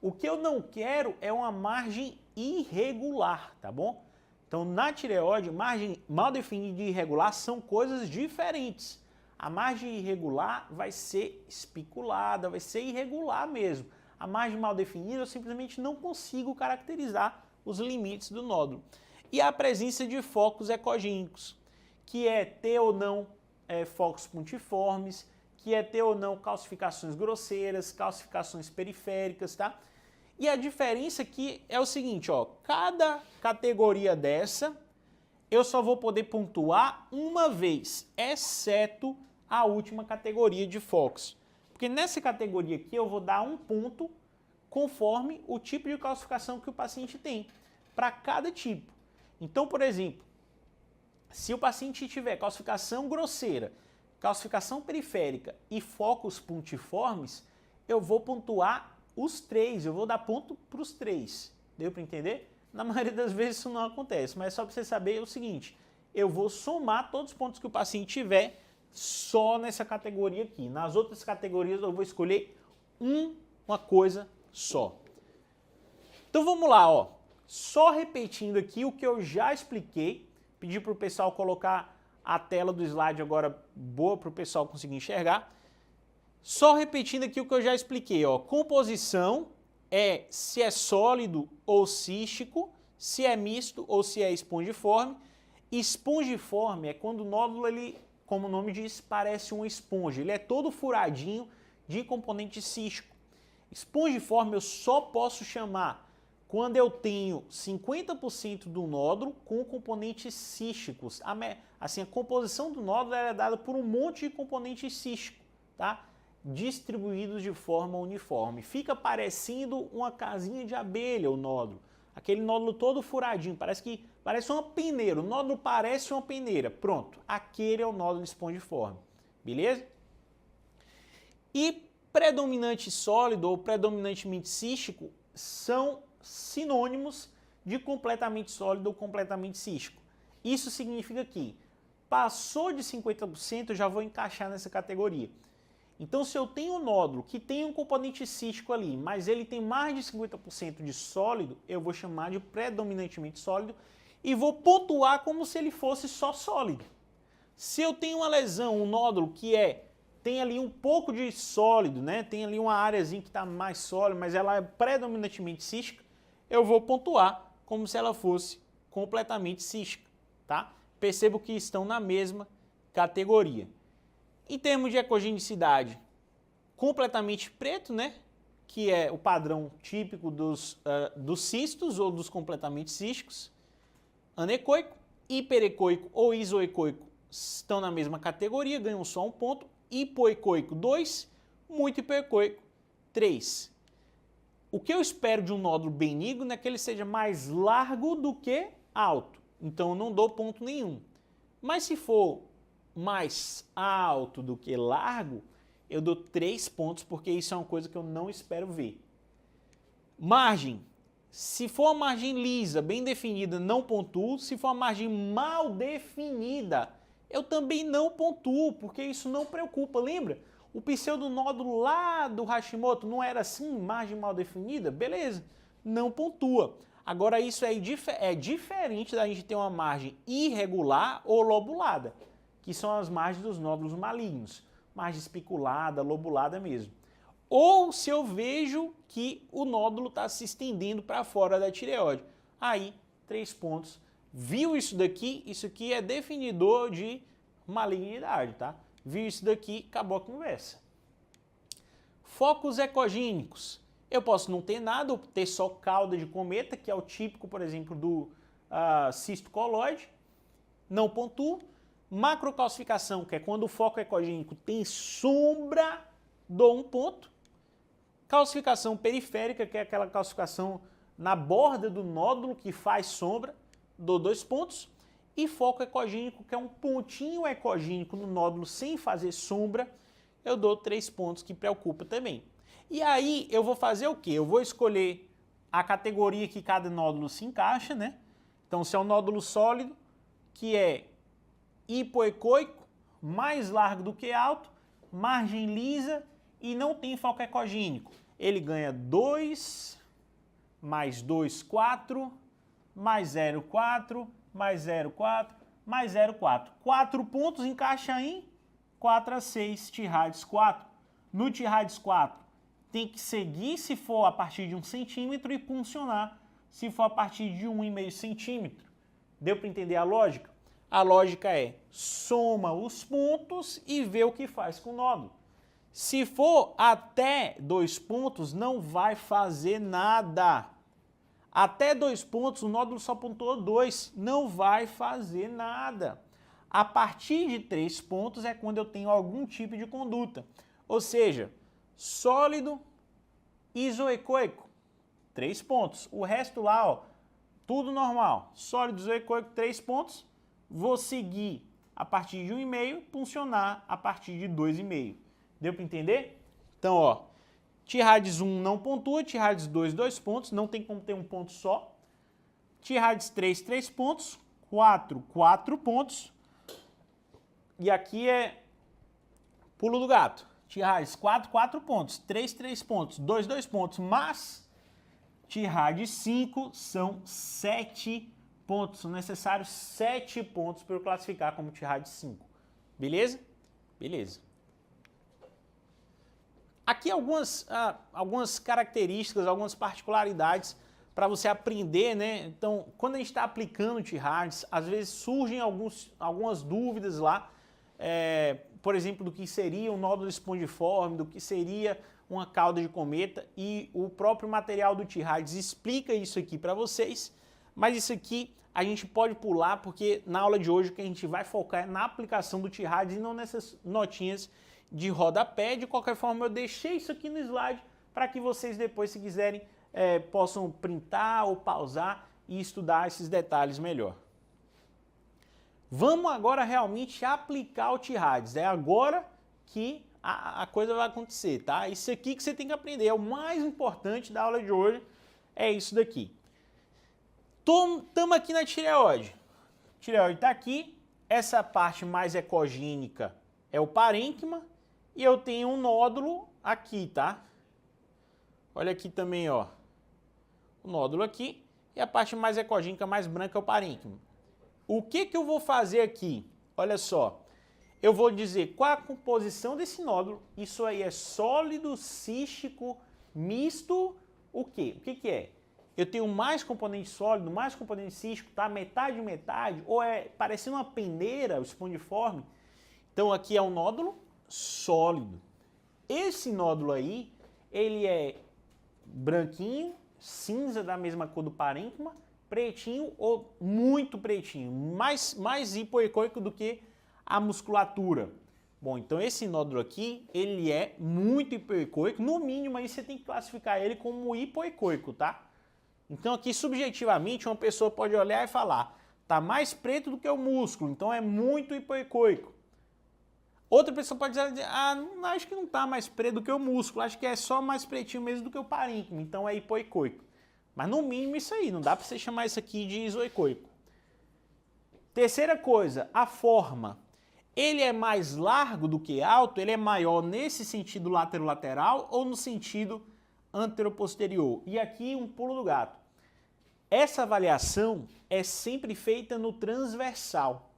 O que eu não quero é uma margem irregular, tá bom? Então, na tireoide, margem mal definida e irregular são coisas diferentes. A margem irregular vai ser espiculada, vai ser irregular mesmo. A margem mal definida eu simplesmente não consigo caracterizar os limites do nódulo. E a presença de focos ecogênicos, que é ter ou não focos pontiformes, que é ter ou não calcificações grosseiras, calcificações periféricas, tá? E a diferença aqui é o seguinte, ó, cada categoria dessa eu só vou poder pontuar uma vez, exceto a última categoria de focos. Porque nessa categoria aqui eu vou dar um ponto conforme o tipo de calcificação que o paciente tem, para cada tipo. Então, por exemplo, se o paciente tiver calcificação grosseira, calcificação periférica e focos pontiformes, eu vou pontuar os três, eu vou dar ponto para os três. Deu para entender? Na maioria das vezes isso não acontece, mas só para você saber o seguinte, eu vou somar todos os pontos que o paciente tiver só nessa categoria aqui. Nas outras categorias eu vou escolher uma coisa só. Então vamos lá, ó. Só repetindo aqui o que eu já expliquei, pedi para o pessoal colocar a tela do slide agora boa para o pessoal conseguir enxergar. Só repetindo aqui o que eu já expliquei, ó. Composição é se é sólido ou cístico, se é misto ou se é espongiforme. Espongiforme é quando o nódulo, ele, como o nome diz, parece uma esponja. Ele é todo furadinho de componente cístico. Espongiforme eu só posso chamar quando eu tenho 50% do nódulo com componentes císticos. Assim, a composição do nódulo é dada por um monte de componentes císticos, tá? Distribuídos de forma uniforme. Fica parecendo uma casinha de abelha o nódulo. Aquele nódulo todo furadinho, parece uma peneira. O nódulo parece uma peneira. Pronto, aquele é o nódulo espongiforme. Beleza? E predominante sólido ou predominantemente cístico são sinônimos de completamente sólido ou completamente cístico. Isso significa que passou de 50%, eu já vou encaixar nessa categoria. Então, se eu tenho um nódulo que tem um componente cístico ali, mas ele tem mais de 50% de sólido, eu vou chamar de predominantemente sólido e vou pontuar como se ele fosse só sólido. Se eu tenho uma lesão, um nódulo que tem ali um pouco de sólido, né? Tem ali uma áreazinha que está mais sólida, mas ela é predominantemente cística, eu vou pontuar como se ela fosse completamente cística, tá? Percebo que estão na mesma categoria. Em termos de ecogenicidade, completamente preto, né? Que é o padrão típico dos cistos ou dos completamente císticos. Anecoico, hiperecoico ou isoecoico estão na mesma categoria, ganham só um ponto. Hipoecoico 2, muito hipoecoico 3. O que eu espero de um nódulo benigno é que ele seja mais largo do que alto. Então eu não dou ponto nenhum. Mas se for mais alto do que largo, eu dou 3 pontos, porque isso é uma coisa que eu não espero ver. Margem. Se for uma margem lisa, bem definida, não pontuo. Se for uma margem mal definida, eu também não pontuo, porque isso não preocupa. Lembra? O pseudonódulo lá do Hashimoto não era assim, margem mal definida? Beleza, não pontua. Agora isso é diferente da gente ter uma margem irregular ou lobulada, que são as margens dos nódulos malignos. Margem espiculada, lobulada mesmo. Ou se eu vejo que o nódulo está se estendendo para fora da tireoide. Aí, 3 pontos. Viu isso daqui? Isso aqui é definidor de malignidade, tá? Viu isso daqui, acabou a conversa. Focos ecogênicos. Eu posso não ter nada, ou ter só cauda de cometa, que é o típico, por exemplo, do cisto coloide. Não pontuo. Macrocalcificação, que é quando o foco ecogênico tem sombra, dou 1 ponto. Calcificação periférica, que é aquela calcificação na borda do nódulo que faz sombra, dou 2 pontos. E foco ecogênico, que é um pontinho ecogênico no nódulo sem fazer sombra, eu dou 3 pontos, que preocupa também. E aí eu vou fazer o quê? Eu vou escolher a categoria que cada nódulo se encaixa, né? Então, se é um nódulo sólido, que é hipoecoico, mais largo do que alto, margem lisa e não tem foco ecogênico. Ele ganha 2, mais 2, 4, mais 0, 4, mais 0, 4, mais 0, 4. 4 pontos encaixa em 4 a 6, T-Radius 4. No T-Radius 4, tem que seguir se for a partir de 1 centímetro e puncionar se for a partir de 1,5 centímetro. Deu para entender a lógica? A lógica é soma os pontos e vê o que faz com o nódulo. Se for até 2 pontos, não vai fazer nada. Até 2 pontos, o nódulo só pontuou 2, não vai fazer nada. A partir de 3 pontos é quando eu tenho algum tipo de conduta. Ou seja, sólido, isoecoico, 3 pontos. O resto lá, ó, tudo normal. Sólido, isoecoico, 3 pontos. Vou seguir a partir de 1,5, puncionar a partir de 2,5. Deu para entender? Então, ó, T-Radius 1 não pontua, T-Radius 2, 2 pontos, não tem como ter um ponto só. T-Radius 3, 3 pontos, 4, 4 pontos. E aqui é pulo do gato. T-Radius 4, 4 pontos, 3, 3 pontos, 2, 2 pontos, mas T-Radius 5 são 7 pontos. São necessários 7 pontos para eu classificar como T-Radius 5. Beleza? Beleza. Aqui algumas características, algumas particularidades para você aprender, né? Então, quando a gente está aplicando o T-Hards, às vezes surgem algumas dúvidas lá, por exemplo, do que seria um nódulo espongiforme, do que seria uma cauda de cometa, e o próprio material do T-Hards explica isso aqui para vocês, mas isso aqui a gente pode pular, porque na aula de hoje o que a gente vai focar é na aplicação do T-Hards e não nessas notinhas de rodapé. De qualquer forma, eu deixei isso aqui no slide para que vocês depois, se quiserem, possam printar ou pausar e estudar esses detalhes melhor. Vamos agora realmente aplicar o T-Hards. É agora que a coisa vai acontecer, tá? Isso aqui que você tem que aprender, é o mais importante da aula de hoje, é isso daqui. Estamos aqui na tireoide. A tireoide está aqui, essa parte mais ecogênica é o parênquima, e eu tenho um nódulo aqui, tá? Olha aqui também, ó, o nódulo aqui, e a parte mais ecogênica, mais branca, é o parênquima. O que eu vou fazer aqui? Olha só, eu vou dizer qual a composição desse nódulo. Isso aí é sólido, cístico, misto, o quê? O que é? Eu tenho mais componente sólido, mais componente cístico, tá? Metade, metade, ou é parecendo uma peneira, o espongiforme. Então aqui é um nódulo sólido. Esse nódulo aí, ele é branquinho, cinza da mesma cor do parênquima, pretinho ou muito pretinho, mais hipoecoico do que a musculatura. Bom, então esse nódulo aqui, ele é muito hipoecoico, no mínimo aí você tem que classificar ele como hipoecoico, tá? Então aqui subjetivamente uma pessoa pode olhar e falar, tá mais preto do que o músculo, então é muito hipoecoico. Outra pessoa pode dizer, acho que não tá mais preto do que o músculo, acho que é só mais pretinho mesmo do que o parênquima, então é hipoecoico. Mas no mínimo isso aí, não dá para você chamar isso aqui de isoecoico. Terceira coisa, a forma. Ele é mais largo do que alto, ele é maior nesse sentido lateral ou no sentido anteroposterior. E aqui um pulo do gato. Essa avaliação é sempre feita no transversal.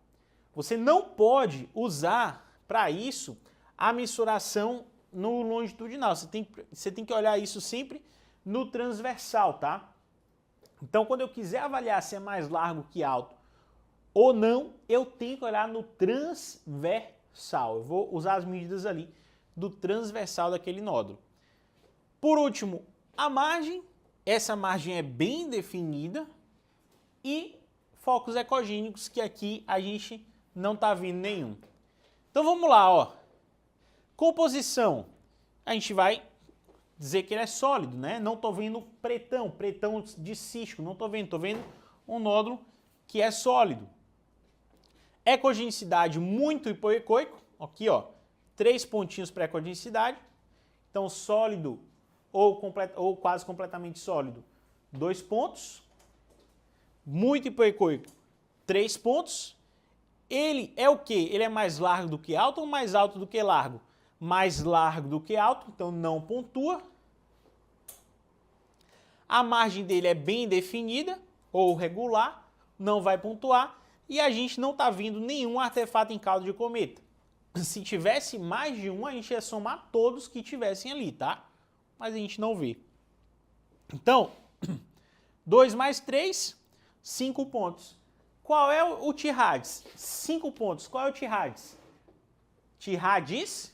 Você não pode usar para isso a mensuração no longitudinal. Você tem que olhar isso sempre no transversal, tá? Então, quando eu quiser avaliar se é mais largo que alto ou não, eu tenho que olhar no transversal. Eu vou usar as medidas ali do transversal daquele nódulo. Por último, a margem. Essa margem é bem definida. E focos ecogênicos, que aqui a gente não está vendo nenhum. Então vamos lá, ó. Composição. A gente vai dizer que ele é sólido, né? Não estou vendo pretão de cístico, não estou vendo um nódulo que é sólido. Ecogenicidade muito hipoecoico, aqui ó, 3 pontinhos para ecogenicidade. Então sólido ou quase completamente sólido, 2 pontos. Muito hipoecoico, 3 pontos. Ele é o quê? Ele é mais largo do que alto ou mais alto do que largo? Mais largo do que alto, então não pontua. A margem dele é bem definida ou regular, não vai pontuar. E a gente não está vendo nenhum artefato em cauda de cometa. Se tivesse mais de um, a gente ia somar todos que tivessem ali, tá? Mas a gente não vê. Então, 2 mais 3, 5 pontos. Qual é o T-Hards? 5 pontos. Qual é o T-Hards? T-Hards?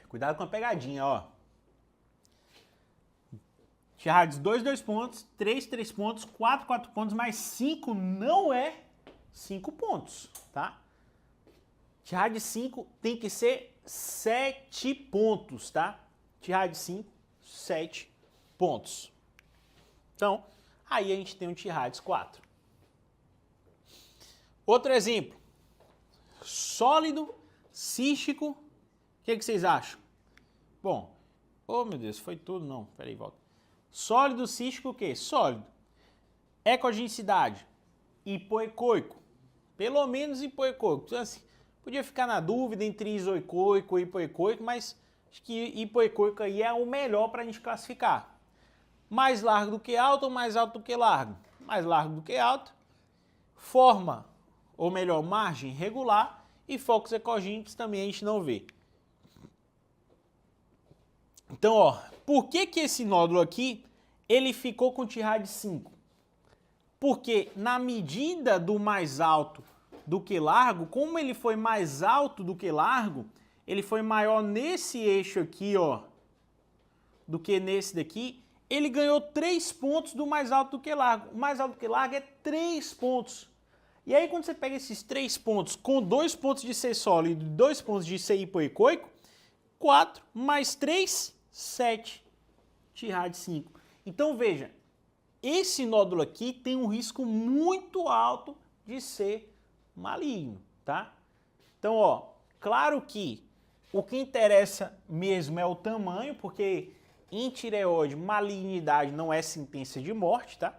Cuidado com a pegadinha, ó. T-Hards 2, 2 pontos, 3, 3 pontos, 4, 4 pontos, mais 5 não é 5 pontos, tá? T-Hards 5 tem que ser 7 pontos, tá? T-Hards 5, 7 pontos. Então, aí a gente tem um T-Hards 4. Outro exemplo. Sólido, cístico. O que vocês acham? Bom, oh meu Deus, foi tudo? Não, peraí, volta. Sólido, cístico, o quê? Sólido. Ecogenicidade, hipoecoico. Pelo menos hipoecoico. Então, assim, podia ficar na dúvida entre isoecoico e hipoecoico, mas acho que hipoecoico aí é o melhor para a gente classificar. Mais largo do que alto ou mais alto do que largo? Mais largo do que alto. Forma ou melhor, margem regular, e focos ecogênicos também a gente não vê. Então, ó, por que que esse nódulo aqui, ele ficou com TIRAD 5? Porque na medida do mais alto do que largo, como ele foi mais alto do que largo, ele foi maior nesse eixo aqui, ó, do que nesse daqui, ele ganhou 3 pontos do mais alto do que largo. O mais alto do que largo é 3 pontos. E aí quando você pega esses 3 pontos com 2 pontos de ser sólido e 2 pontos de ser hipoecoico, 4 mais 3, 7. TIRAD 5. Então veja, esse nódulo aqui tem um risco muito alto de ser maligno, tá? Então, ó, claro que o que interessa mesmo é o tamanho, porque em tireoide, malignidade não é sentença de morte, tá?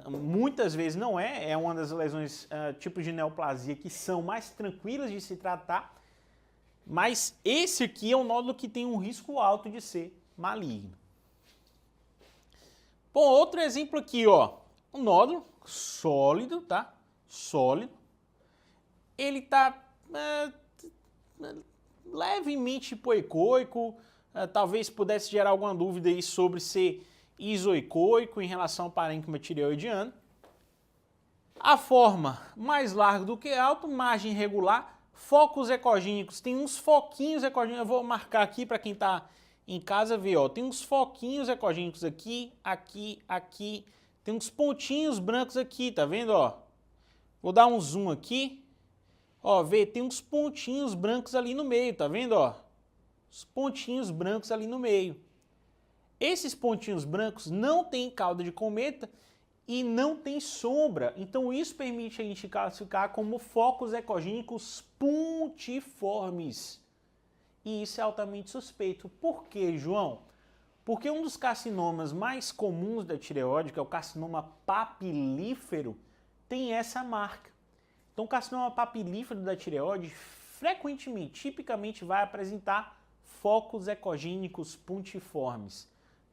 Muitas vezes não é uma das lesões, tipos de neoplasia que são mais tranquilas de se tratar, mas esse aqui é um nódulo que tem um risco alto de ser maligno. Bom, outro exemplo aqui, ó, um nódulo sólido, tá? Sólido. Ele tá levemente hipoecoico, talvez pudesse gerar alguma dúvida aí sobre ser isoecoico em relação ao parênquima tireoidiano. A forma mais larga do que alto, margem regular, focos ecogênicos, tem uns foquinhos ecogênicos, eu vou marcar aqui para quem está em casa ver, ó, tem uns foquinhos ecogênicos aqui, aqui, aqui, tem uns pontinhos brancos aqui, tá vendo, ó? Vou dar um zoom aqui, ó, vê, tem uns pontinhos brancos ali no meio, tá vendo, ó? Os pontinhos brancos ali no meio. Esses pontinhos brancos não têm cauda de cometa e não tem sombra, então isso permite a gente classificar como focos ecogênicos pontiformes. E isso é altamente suspeito. Por quê, João? Porque um dos carcinomas mais comuns da tireoide, que é o carcinoma papilífero, tem essa marca. Então o carcinoma papilífero da tireoide frequentemente, tipicamente vai apresentar focos ecogênicos pontiformes,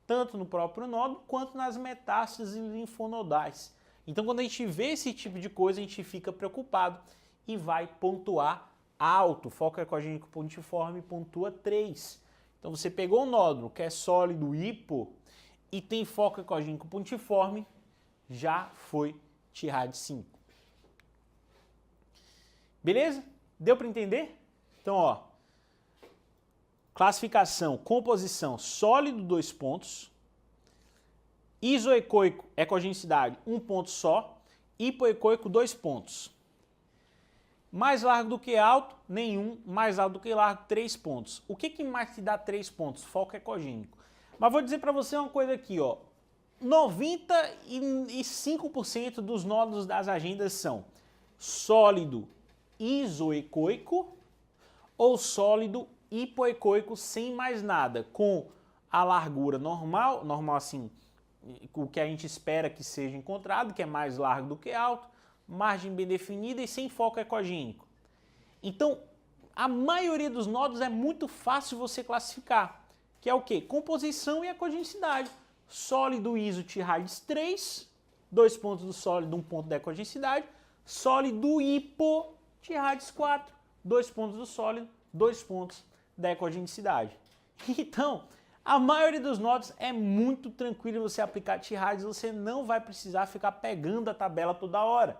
tanto no próprio nódulo quanto nas metástases linfonodais. Então quando a gente vê esse tipo de coisa, a gente fica preocupado e vai pontuar alto. Foco ecogênico pontiforme pontua 3. Então você pegou um nódulo que é sólido hipo e tem foco ecogênico pontiforme, já foi TIRAD 5. Beleza? Deu para entender? Então, ó, classificação, composição, sólido 2 pontos, isoecoico, ecogenicidade 1 ponto só, hipoecoico 2 pontos. Mais largo do que alto, nenhum. Mais alto do que largo, 3 pontos. O que mais te dá 3 pontos? Foco ecogênico. Mas vou dizer para você uma coisa aqui, ó. 95% dos nódulos das agendas são sólido isoecoico ou sólido hipoecoico sem mais nada, com a largura normal assim, o que a gente espera que seja encontrado, que é mais largo do que alto, margem bem definida e sem foco ecogênico. Então, a maioria dos nódulos é muito fácil você classificar, que é o quê? Composição e ecogenicidade. Sólido iso TIRAD 3, 2 pontos do sólido, 1 ponto da ecogenicidade. Sólido hipo TIRAD 4, 2 pontos do sólido, 2 pontos da ecogenicidade. Então, a maioria dos nódulos é muito tranquilo você aplicar TIRADs, você não vai precisar ficar pegando a tabela toda hora.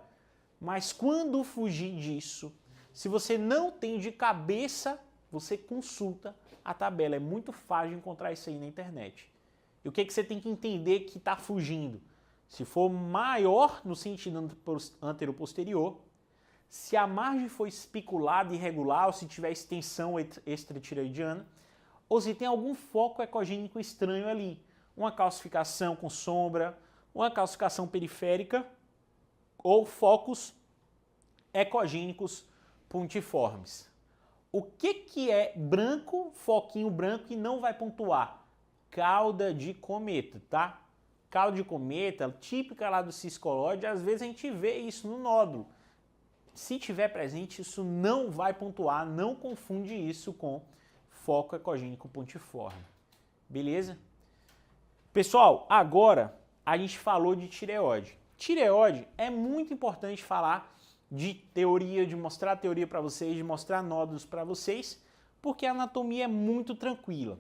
Mas quando fugir disso, se você não tem de cabeça, você consulta a tabela. É muito fácil encontrar isso aí na internet. E o que você tem que entender que está fugindo? Se for maior no sentido antero-posterior, se a margem for espiculada e irregular, ou se tiver extensão extratireoidiana, ou se tem algum foco ecogênico estranho ali, uma calcificação com sombra, uma calcificação periférica, ou focos ecogênicos pontiformes. O que é branco, foquinho branco e não vai pontuar? Cauda de cometa, tá? Cauda de cometa, típica lá do ciscolóide, às vezes a gente vê isso no nódulo. Se tiver presente, isso não vai pontuar, não confunde isso com foco ecogênico pontiforme. Beleza? Pessoal, agora a gente falou de tireoide. Tireoide é muito importante falar de teoria, de mostrar a teoria para vocês, de mostrar nódulos para vocês, porque a anatomia é muito tranquila.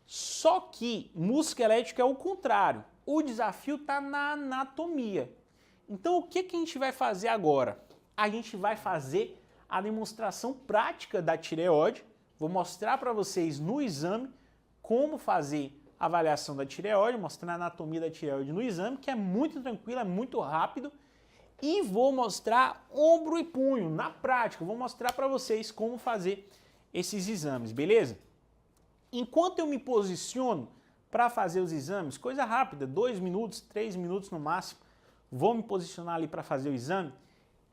Só que música elétrica é o contrário. O desafio está na anatomia. Então o que a gente vai fazer agora? A gente vai fazer a demonstração prática da tireoide. Vou mostrar para vocês no exame como fazer a avaliação da tireoide, mostrar a anatomia da tireoide no exame, que é muito tranquilo, é muito rápido. E vou mostrar ombro e punho na prática. Vou mostrar para vocês como fazer esses exames, beleza? Enquanto eu me posiciono para fazer os exames, coisa rápida, 2 minutos, 3 minutos no máximo, vou me posicionar ali para fazer o exame,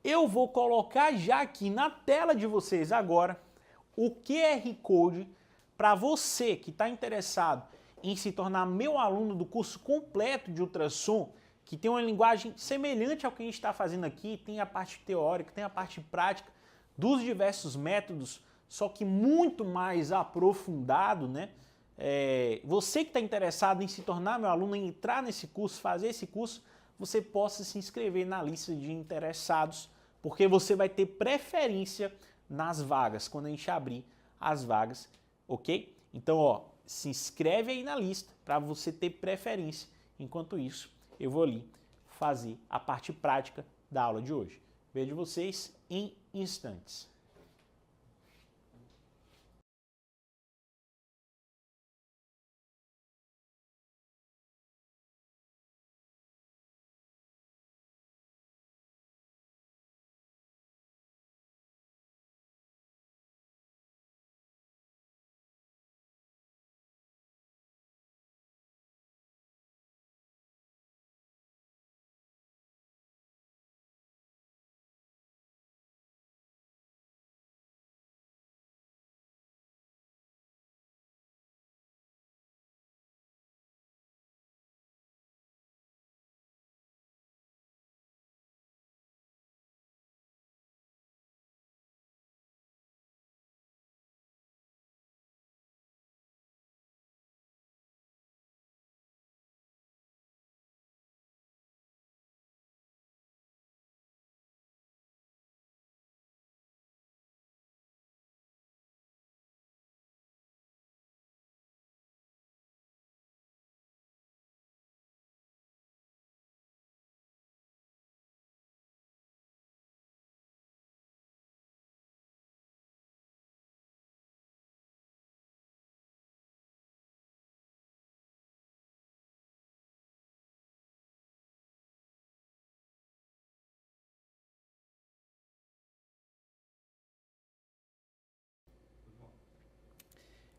eu vou colocar já aqui na tela de vocês agora o QR Code para você que está interessado em se tornar meu aluno do curso completo de ultrassom, que tem uma linguagem semelhante ao que a gente está fazendo aqui, tem a parte teórica, tem a parte prática dos diversos métodos, só que muito mais aprofundado, né? Você que está interessado em se tornar meu aluno, em entrar nesse curso, fazer esse curso, você possa se inscrever na lista de interessados, porque você vai ter preferência nas vagas, quando a gente abrir as vagas, ok? Então, ó, se inscreve aí na lista para você ter preferência. Enquanto isso, eu vou ali fazer a parte prática da aula de hoje. Vejo vocês em instantes.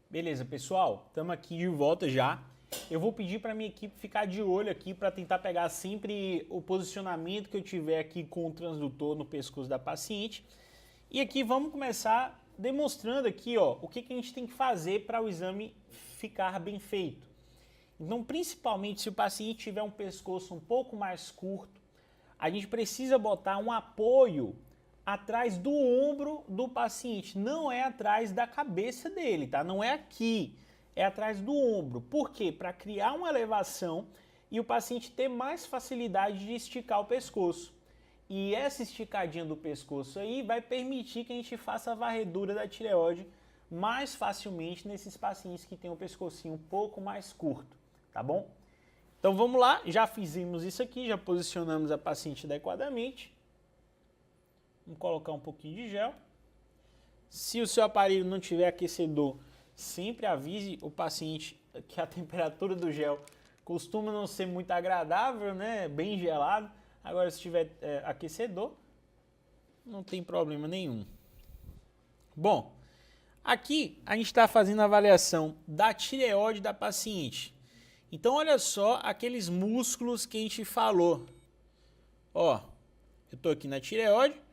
Beleza, pessoal, estamos aqui de volta já. Eu vou pedir para minha equipe ficar de olho aqui para tentar pegar sempre o posicionamento que eu tiver aqui com o transdutor no pescoço da paciente. E aqui vamos começar demonstrando aqui, ó, o que a gente tem que fazer para o exame ficar bem feito. Então, principalmente se o paciente tiver um pescoço um pouco mais curto, a gente precisa botar um apoio atrás do ombro do paciente, não é atrás da cabeça dele, tá? Não é aqui, é atrás do ombro. Por quê? Para criar uma elevação e o paciente ter mais facilidade de esticar o pescoço. E essa esticadinha do pescoço aí vai permitir que a gente faça a varredura da tireoide mais facilmente nesses pacientes que têm o pescocinho um pouco mais curto, tá bom? Então vamos lá, já fizemos isso aqui, já posicionamos a paciente adequadamente. Vamos colocar um pouquinho de gel. Se o seu aparelho não tiver aquecedor, sempre avise o paciente que a temperatura do gel costuma não ser muito agradável, né? Bem gelado. Agora, se tiver aquecedor, não tem problema nenhum. Bom, aqui a gente está fazendo a avaliação da tireoide da paciente. Então, olha só aqueles músculos que a gente falou. Ó, eu estou aqui na tireoide.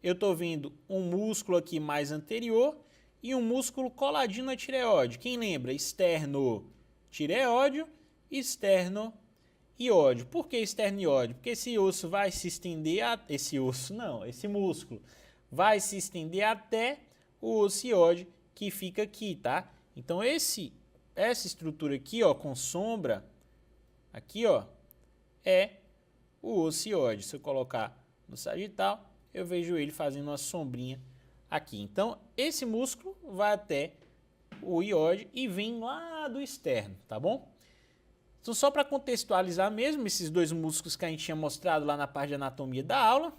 Eu estou vendo um músculo aqui mais anterior e um músculo coladinho na tireoide. Quem lembra? Externo-tireóide, externo-iódio. Por que externo-iódio? Porque esse osso vai se estender, esse músculo vai se estender até o osso iódio que fica aqui, tá? Então essa estrutura aqui, ó, com sombra, aqui, ó, é o osso iódio. Se eu colocar no sagital, eu vejo ele fazendo uma sombrinha aqui. Então, esse músculo vai até o ióide e vem lá do externo, tá bom? Então, só para contextualizar mesmo, esses dois músculos que a gente tinha mostrado lá na parte de anatomia da aula,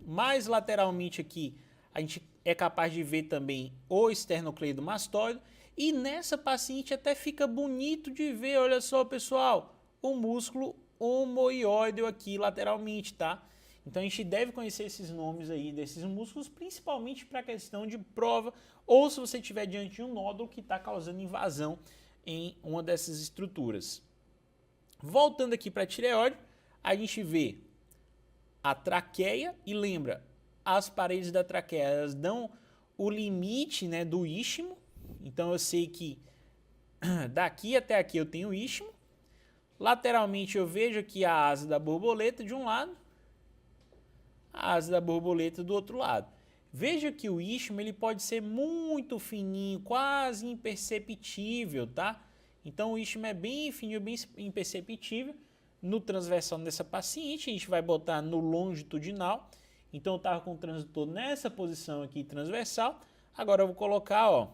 mais lateralmente aqui, a gente é capaz de ver também o esternocleidomastoide, e nessa paciente até fica bonito de ver, olha só, pessoal, o músculo omoióide aqui lateralmente, tá? Então a gente deve conhecer esses nomes aí desses músculos, principalmente para a questão de prova, ou se você estiver diante de um nódulo que está causando invasão em uma dessas estruturas. Voltando aqui para a tireoide, a gente vê a traqueia e lembra, as paredes da traqueia elas dão o limite, né, do istmo. Então eu sei que daqui até aqui eu tenho istmo. Lateralmente eu vejo aqui a asa da borboleta de um lado, a asa da borboleta do outro lado. Veja que o istmo ele pode ser muito fininho, quase imperceptível, tá? Então o istmo é bem fininho, bem imperceptível. No transversal dessa paciente, a gente vai botar no longitudinal. Então eu estava com o transdutor nessa posição aqui transversal. Agora eu vou colocar, ó,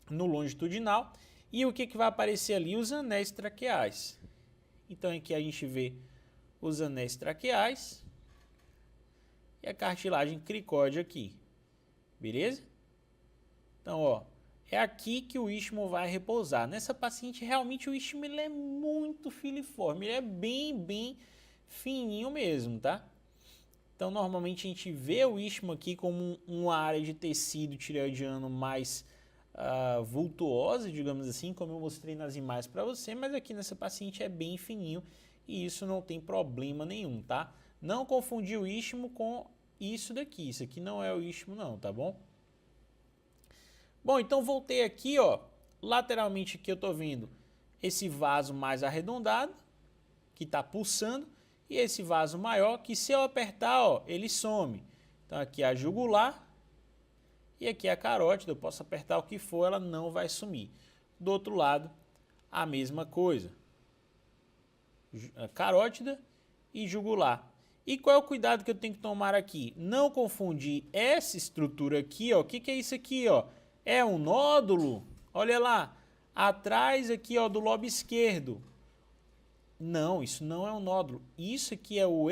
no longitudinal. E o que vai aparecer ali? Os anéis traqueais. Então aqui a gente vê os anéis traqueais e a cartilagem cricóide aqui. Beleza? Então, ó, é aqui que o istmo vai repousar. Nessa paciente, realmente o istmo ele é muito filiforme, ele é bem fininho mesmo, tá? Então, normalmente a gente vê o istmo aqui como uma área de tecido tireoidiano mais vultuosa, digamos assim, como eu mostrei nas imagens para você, mas aqui nessa paciente é bem fininho e isso não tem problema nenhum, tá? Não confundir o istmo com isso daqui. Isso aqui não é o istmo não, tá bom? Bom, então voltei aqui, ó. Lateralmente aqui eu tô vendo esse vaso mais arredondado, que está pulsando, e esse vaso maior, que se eu apertar, ó, ele some. Então aqui é a jugular e aqui é a carótida. Eu posso apertar o que for, ela não vai sumir. Do outro lado, a mesma coisa. Carótida e jugular. E qual é o cuidado que eu tenho que tomar aqui? Não confundir essa estrutura aqui, ó. O que é isso aqui, ó? É um nódulo. Olha lá, atrás aqui, ó, do lobo esquerdo. Não, isso não é um nódulo. Isso aqui é o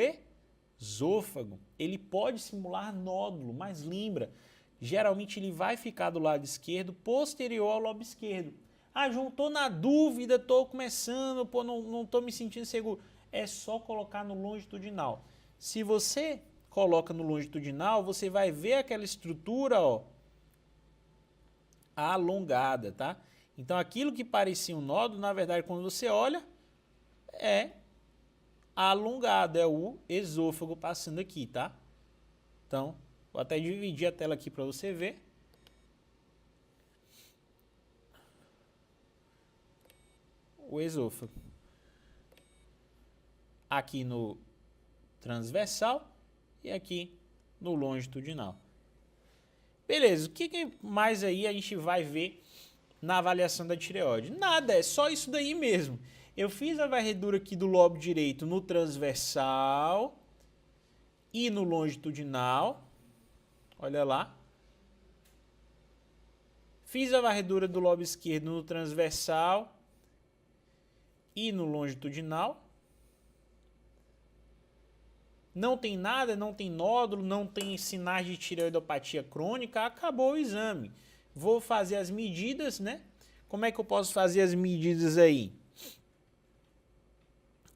esôfago. Ele pode simular nódulo, mas lembra, geralmente ele vai ficar do lado esquerdo, posterior ao lobo esquerdo. Ah, João, tô na dúvida, tô começando, pô, não tô me sentindo seguro. É só colocar no longitudinal. Se você coloca no longitudinal, você vai ver aquela estrutura, ó, alongada, tá? Então aquilo que parecia um nódulo, na verdade, quando você olha, é alongado, é o esôfago passando aqui, tá? Então, vou até dividir a tela aqui para você ver. O esôfago. Aqui no transversal e aqui no longitudinal. Beleza, o que mais aí a gente vai ver na avaliação da tireoide? Nada, é só isso daí mesmo. Eu fiz a varredura aqui do lobo direito no transversal e no longitudinal. Olha lá. Fiz a varredura do lobo esquerdo no transversal e no longitudinal. Não tem nada, não tem nódulo, não tem sinais de tireoidopatia crônica, acabou o exame. Vou fazer as medidas, né? Como é que eu posso fazer as medidas aí?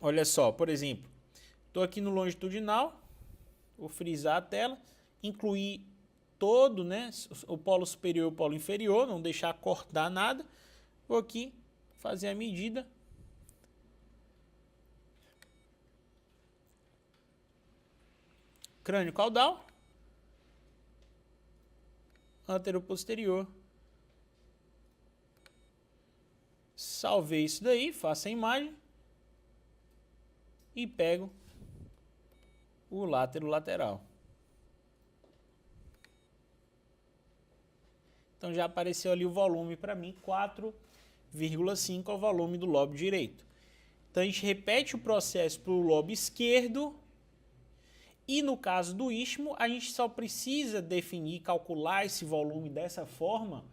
Olha só, por exemplo, estou aqui no longitudinal, vou frisar a tela, incluir todo, né? O polo superior e o polo inferior, não deixar cortar nada. Vou aqui fazer a medida. Crânio caudal, anteroposterior. Salvei isso daí, faço a imagem e pego o látero lateral. Então já apareceu ali o volume para mim, 4,5 é o volume do lobo direito. Então a gente repete o processo para o lobo esquerdo E no caso do istmo, a gente só precisa definir, calcular esse volume dessa forma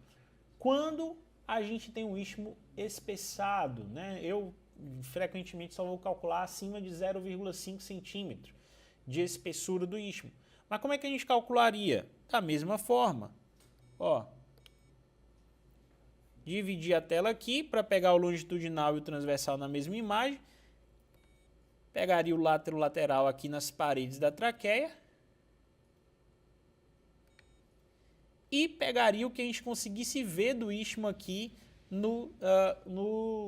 quando a gente tem um istmo espessado, né? Eu frequentemente só vou calcular acima de 0,5 centímetros de espessura do istmo. Mas como é que a gente calcularia? Da mesma forma, ó, dividir a tela aqui para pegar o longitudinal e o transversal na mesma imagem, pegaria o lateral aqui nas paredes da traqueia e pegaria o que a gente conseguisse ver do istmo aqui no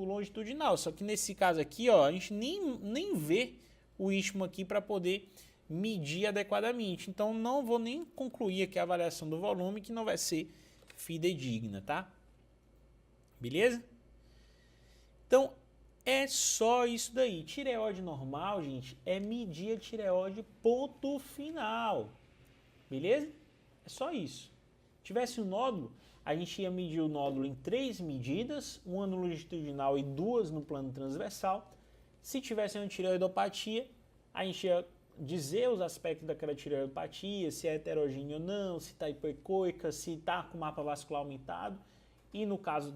longitudinal. Só que nesse caso aqui, ó, a gente nem vê o istmo aqui para poder medir adequadamente. Então não vou nem concluir aqui a avaliação do volume, que não vai ser fidedigna, tá? Beleza? Então é só isso daí. Tireoide normal, gente, é medir a tireoide ponto final. Beleza? É só isso. Se tivesse um nódulo, a gente ia medir o nódulo em 3 medidas, uma no longitudinal e 2 no plano transversal. Se tivesse uma tireoidopatia, a gente ia dizer os aspectos daquela tireoidopatia, se é heterogênea ou não, se está hipercoica, se está com mapa vascular aumentado. E no caso,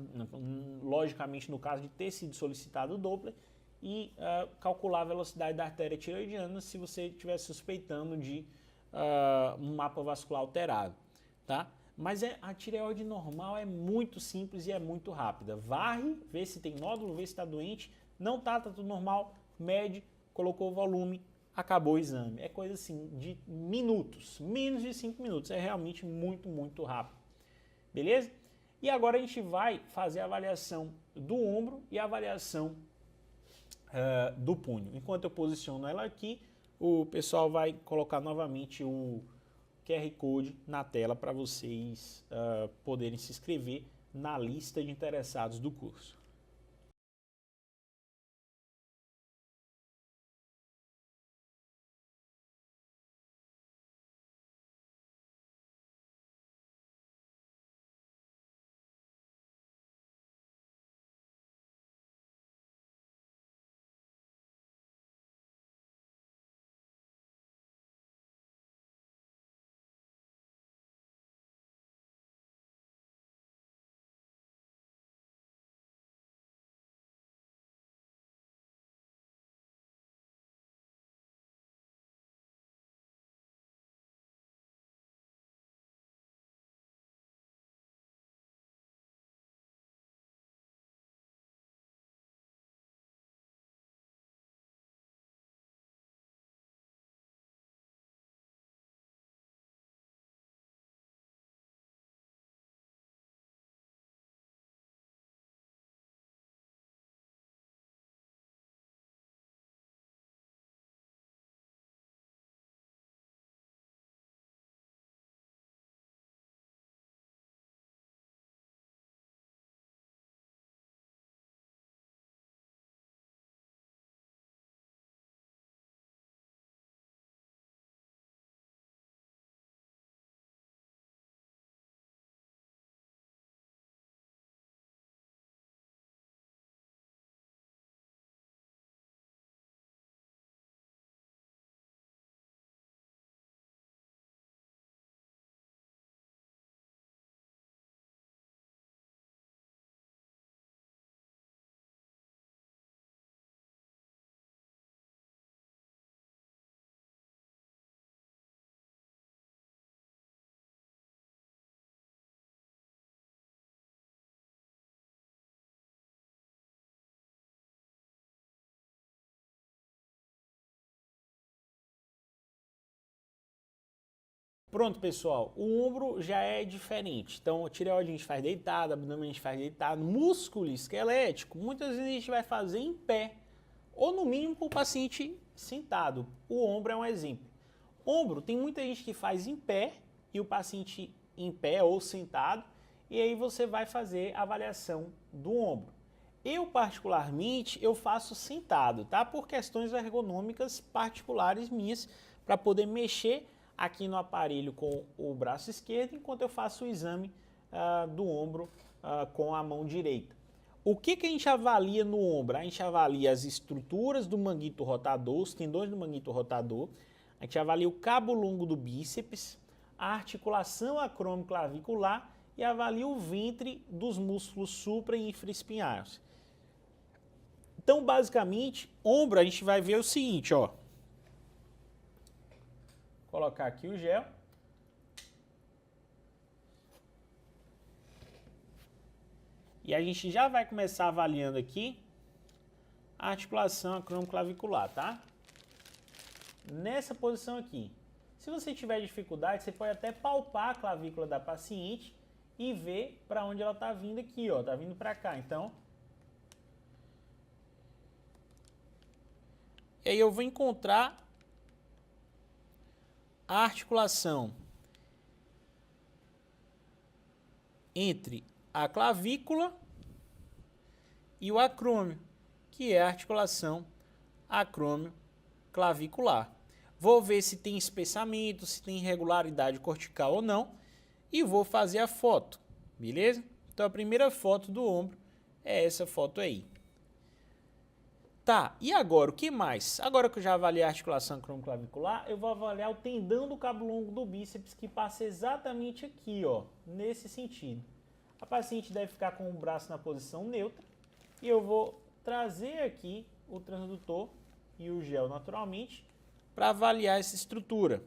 logicamente no caso de ter sido solicitado o Doppler, e calcular a velocidade da artéria tireoidiana se você estiver suspeitando de um mapa vascular alterado, tá? Mas a tireoide normal é muito simples e é muito rápida. Varre, vê se tem nódulo, vê se está doente, não está tudo normal, mede, colocou o volume, acabou o exame. É coisa assim de minutos, menos de 5 minutos, é realmente muito, muito rápido. Beleza? E agora a gente vai fazer a avaliação do ombro e a avaliação do punho. Enquanto eu posiciono ela aqui, o pessoal vai colocar novamente o QR Code na tela para vocês poderem se inscrever na lista de interessados do curso. Pronto, pessoal, o ombro já é diferente. Então, a tireoide a gente faz deitado, abdômen a gente faz deitado, músculo esquelético, muitas vezes a gente vai fazer em pé, ou no mínimo para o paciente sentado. O ombro é um exemplo. Ombro, tem muita gente que faz em pé, e o paciente em pé ou sentado, e aí você vai fazer a avaliação do ombro. Eu, particularmente, eu faço sentado, tá? Por questões ergonômicas particulares minhas, para poder mexer aqui no aparelho com o braço esquerdo, enquanto eu faço o exame do ombro com a mão direita. O que a gente avalia no ombro? A gente avalia as estruturas do manguito rotador, os tendões do manguito rotador, A gente avalia o cabo longo do bíceps, a articulação acromioclavicular e avalia o ventre dos músculos supra e infraespinhais. Então, basicamente, ombro a gente vai ver o seguinte, ó. Vou colocar aqui o gel. E a gente já vai começar avaliando aqui a articulação acromioclavicular, tá? Nessa posição aqui. Se você tiver dificuldade, você pode até palpar a clavícula da paciente e ver para onde ela está vindo aqui, ó. Tá vindo para cá, então. E aí eu vou encontrar a articulação entre a clavícula e o acrômio, que é a articulação acromioclavicular. Vou ver se tem espessamento, se tem irregularidade cortical ou não, e vou fazer a foto, beleza? Então a primeira foto do ombro é essa foto aí. Tá, e agora o que mais? Agora que eu já avaliei a articulação acromioclavicular, eu vou avaliar o tendão do cabo longo do bíceps, que passa exatamente aqui, ó, nesse sentido. A paciente deve ficar com o braço na posição neutra e eu vou trazer aqui o transdutor e o gel naturalmente para avaliar essa estrutura.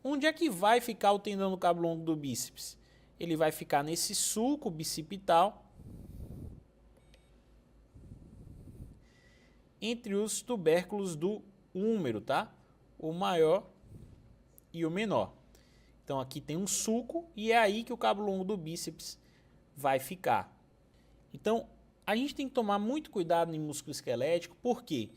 Onde é que vai ficar o tendão do cabo longo do bíceps? Ele vai ficar nesse sulco bicipital entre os tubérculos do húmero, tá? O maior e o menor. Então aqui tem um sulco e é aí que o cabo longo do bíceps vai ficar. Então a gente tem que tomar muito cuidado no músculo esquelético, por quê?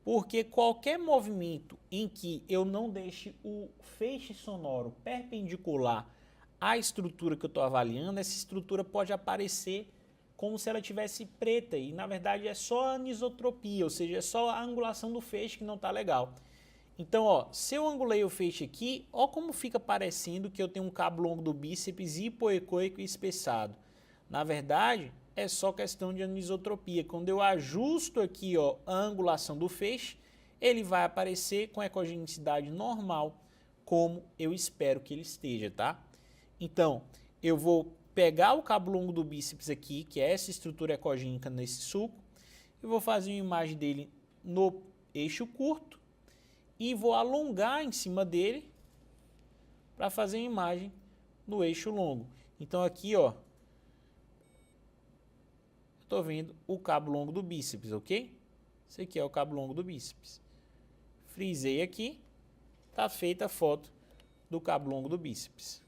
Porque qualquer movimento em que eu não deixe o feixe sonoro perpendicular à estrutura que eu estou avaliando, essa estrutura pode aparecer como se ela tivesse preta e na verdade é só anisotropia, ou seja, é só a angulação do feixe que não está legal. Então, ó, se eu angulei o feixe aqui, ó como fica parecendo que eu tenho um cabo longo do bíceps hipoecoico e espessado. Na verdade, é só questão de anisotropia. Quando eu ajusto aqui, ó, a angulação do feixe, ele vai aparecer com ecogenicidade normal, como eu espero que ele esteja, tá? Então, eu vou pegar o cabo longo do bíceps aqui, que é essa estrutura ecogênica nesse sulco, e vou fazer uma imagem dele no eixo curto e vou alongar em cima dele para fazer uma imagem no eixo longo. Então aqui, ó, estou vendo o cabo longo do bíceps, ok? Esse aqui é o cabo longo do bíceps. Frisei aqui, tá feita a foto do cabo longo do bíceps.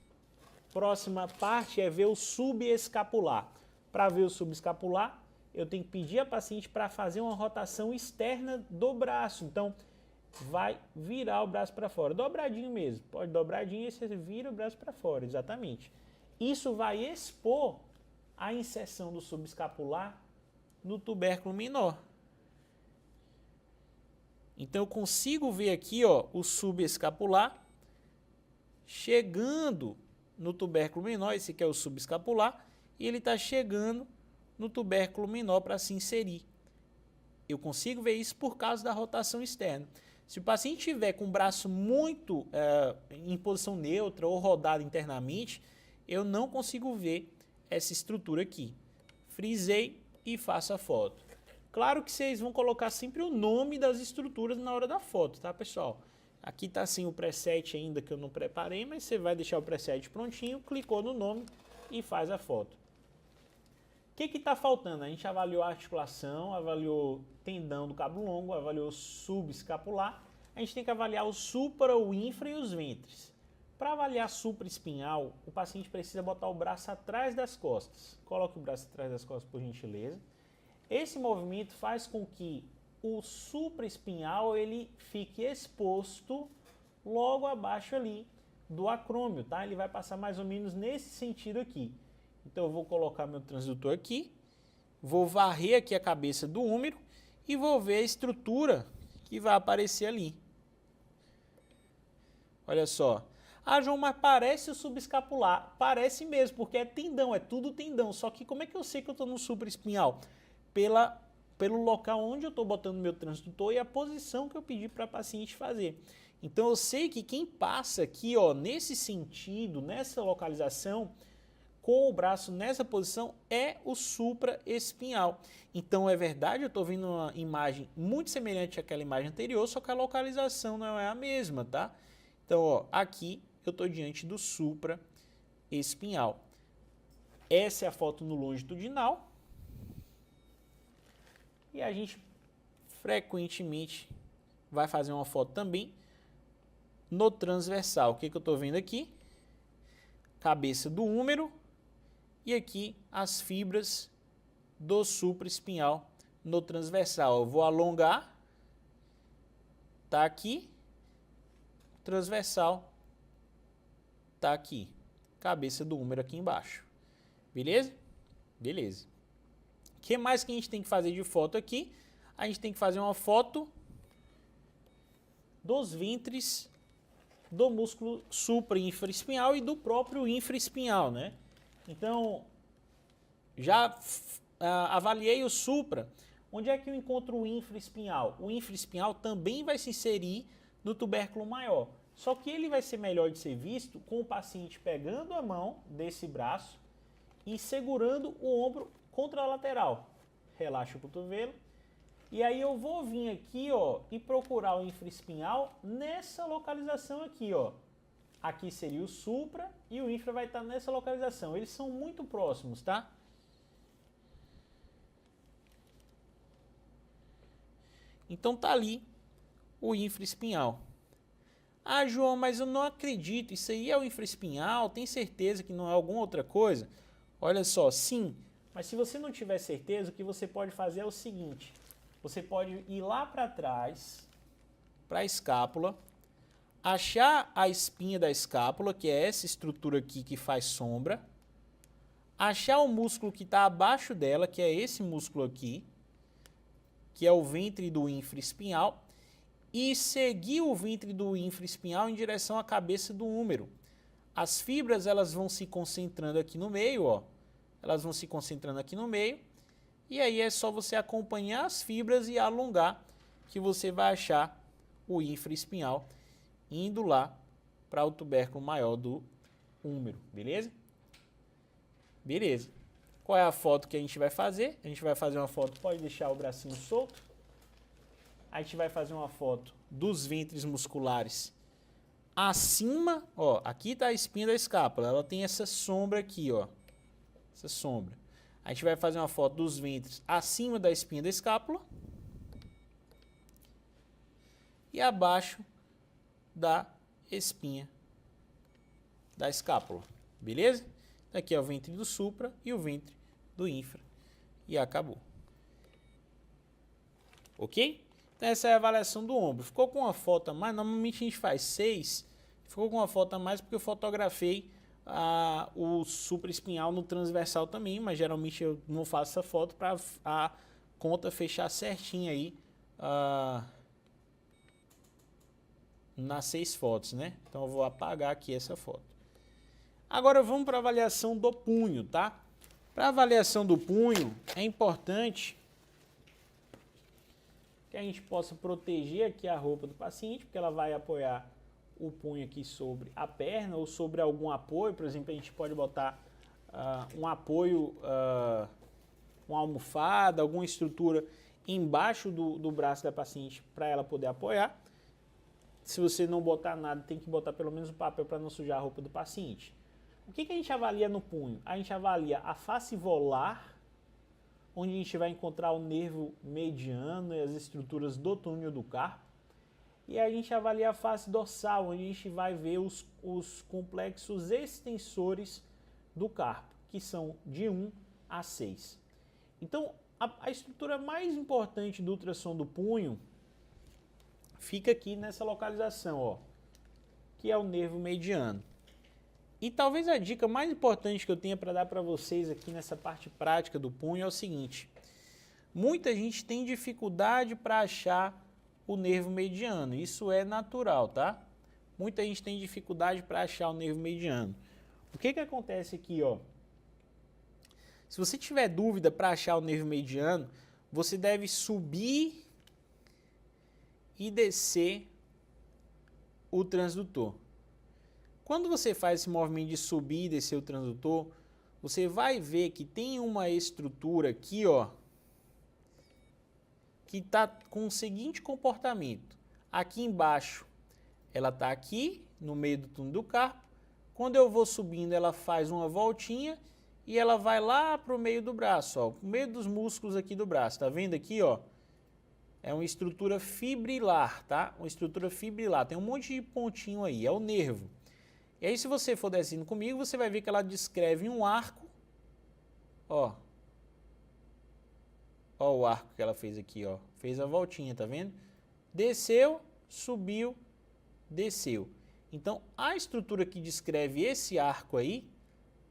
Próxima parte é ver o subescapular. Para ver o subescapular, eu tenho que pedir a paciente para fazer uma rotação externa do braço. Então, vai virar o braço para fora. Dobradinho mesmo. Pode dobradinho e você vira o braço para fora, exatamente. Isso vai expor a inserção do subescapular no tubérculo menor. Então, eu consigo ver aqui, ó, o subescapular chegando no tubérculo menor, esse aqui é o subescapular, e ele está chegando no tubérculo menor para se inserir. Eu consigo ver isso por causa da rotação externa. Se o paciente estiver com o braço muito em posição neutra ou rodado internamente, eu não consigo ver essa estrutura aqui. Frisei e faço a foto. Claro que vocês vão colocar sempre o nome das estruturas na hora da foto, tá, pessoal? Aqui está assim o preset ainda que eu não preparei, mas você vai deixar o preset prontinho, clicou no nome e faz a foto. O que está faltando? A gente avaliou a articulação, avaliou tendão do cabo longo, avaliou subescapular. A gente tem que avaliar o supra, o infra e os ventres. Para avaliar supraespinhal, o paciente precisa botar o braço atrás das costas. Coloque o braço atrás das costas, por gentileza. Esse movimento faz com que o supraespinhal ele fique exposto logo abaixo ali do acrômio, tá? Ele vai passar mais ou menos nesse sentido aqui. Então eu vou colocar meu transdutor aqui, vou varrer aqui a cabeça do húmero e vou ver a estrutura que vai aparecer ali. Olha só. Ah, João, mas parece o subescapular. Parece mesmo, porque é tendão, é tudo tendão. Só que como é que eu sei que eu estou no supraespinhal? Pelo local onde eu estou botando meu transdutor e a posição que eu pedi para a paciente fazer. Então eu sei que quem passa aqui, ó, nesse sentido, nessa localização, com o braço nessa posição, é o supraespinhal. Então é verdade, eu estou vendo uma imagem muito semelhante àquela imagem anterior, só que a localização não é a mesma, tá? Então, ó, aqui eu estou diante do supraespinhal. Essa é a foto no longitudinal. E a gente frequentemente vai fazer uma foto também no transversal. O que eu estou vendo aqui? Cabeça do húmero e aqui as fibras do supraespinhal no transversal. Eu vou alongar, tá aqui, transversal, tá aqui, cabeça do húmero aqui embaixo. Beleza? Beleza. O que mais que a gente tem que fazer de foto aqui? A gente tem que fazer uma foto dos ventres do músculo supra-infraespinhal e do próprio infraespinhal, né? Então, já avaliei o supra. Onde é que eu encontro o infraespinhal? O infraespinhal também vai se inserir no tubérculo maior. Só que ele vai ser melhor de ser visto com o paciente pegando a mão desse braço e segurando o ombro contralateral. Relaxa o cotovelo. E aí eu vou vir aqui, ó, e procurar o infraespinhal nessa localização aqui, ó. Aqui seria o supra e o infra vai estar nessa localização. Eles são muito próximos, tá? Então tá ali o infraespinhal. Ah, João, mas eu não acredito. Isso aí é o infraespinhal? Tem certeza que não é alguma outra coisa? Olha só, sim. Mas se você não tiver certeza, o que você pode fazer é o seguinte. Você pode ir lá para trás, para a escápula, achar a espinha da escápula, que é essa estrutura aqui que faz sombra, achar o músculo que está abaixo dela, que é esse músculo aqui, que é o ventre do infraespinhal, e seguir o ventre do infraespinhal em direção à cabeça do húmero. As fibras elas vão se concentrando aqui no meio, ó. Elas vão se concentrando aqui no meio. E aí é só você acompanhar as fibras e alongar que você vai achar o infraespinhal indo lá para o tubérculo maior do húmero, beleza? Beleza. Qual é a foto que a gente vai fazer? A gente vai fazer uma foto, pode deixar o bracinho solto. A gente vai fazer uma foto dos ventres musculares acima, ó, aqui está a espinha da escápula, ela tem essa sombra aqui, ó, essa sombra. A gente vai fazer uma foto dos ventres acima da espinha da escápula e abaixo da espinha da escápula, beleza? Aqui é o ventre do supra e o ventre do infra e acabou. Ok? Então essa é a avaliação do ombro. Ficou com uma foto a mais, normalmente a gente faz 6, ficou com uma foto a mais porque eu fotografei o supraespinhal no transversal também, mas geralmente eu não faço essa foto para a conta fechar certinho aí nas 6 fotos, né? Então eu vou apagar aqui essa foto. Agora vamos para a avaliação do punho, tá? Para a avaliação do punho é importante que a gente possa proteger aqui a roupa do paciente, porque ela vai apoiar o punho aqui sobre a perna ou sobre algum apoio. Por exemplo, a gente pode botar um apoio, uma almofada, alguma estrutura embaixo do braço da paciente para ela poder apoiar. Se você não botar nada, tem que botar pelo menos o papel para não sujar a roupa do paciente. O que a gente avalia no punho? A gente avalia a face volar, onde a gente vai encontrar o nervo mediano e as estruturas do túnel do carpo. E a gente avalia a face dorsal, onde a gente vai ver os complexos extensores do carpo, que são de 1 a 6. Então, a estrutura mais importante do ultrassom do punho fica aqui nessa localização, ó, que é o nervo mediano. E talvez a dica mais importante que eu tenha para dar para vocês aqui nessa parte prática do punho é o seguinte: muita gente tem dificuldade para achar o nervo mediano, isso é natural, tá? Muita gente tem dificuldade para achar o nervo mediano. O que acontece aqui, ó? Se você tiver dúvida para achar o nervo mediano, você deve subir e descer o transdutor. Quando você faz esse movimento de subir e descer o transdutor, você vai ver que tem uma estrutura aqui, ó, que está com o seguinte comportamento. Aqui embaixo, ela está aqui, no meio do túnel do carpo. Quando eu vou subindo, ela faz uma voltinha e ela vai lá para o meio do braço, ó, o meio dos músculos aqui do braço. Tá vendo aqui, ó? É uma estrutura fibrilar, tá? Uma estrutura fibrilar. Tem um monte de pontinho aí, é o nervo. E aí, se você for descendo comigo, você vai ver que ela descreve um arco. Ó. Ó o arco que ela fez aqui, ó. Fez a voltinha, tá vendo? Desceu, subiu, desceu. Então, a estrutura que descreve esse arco aí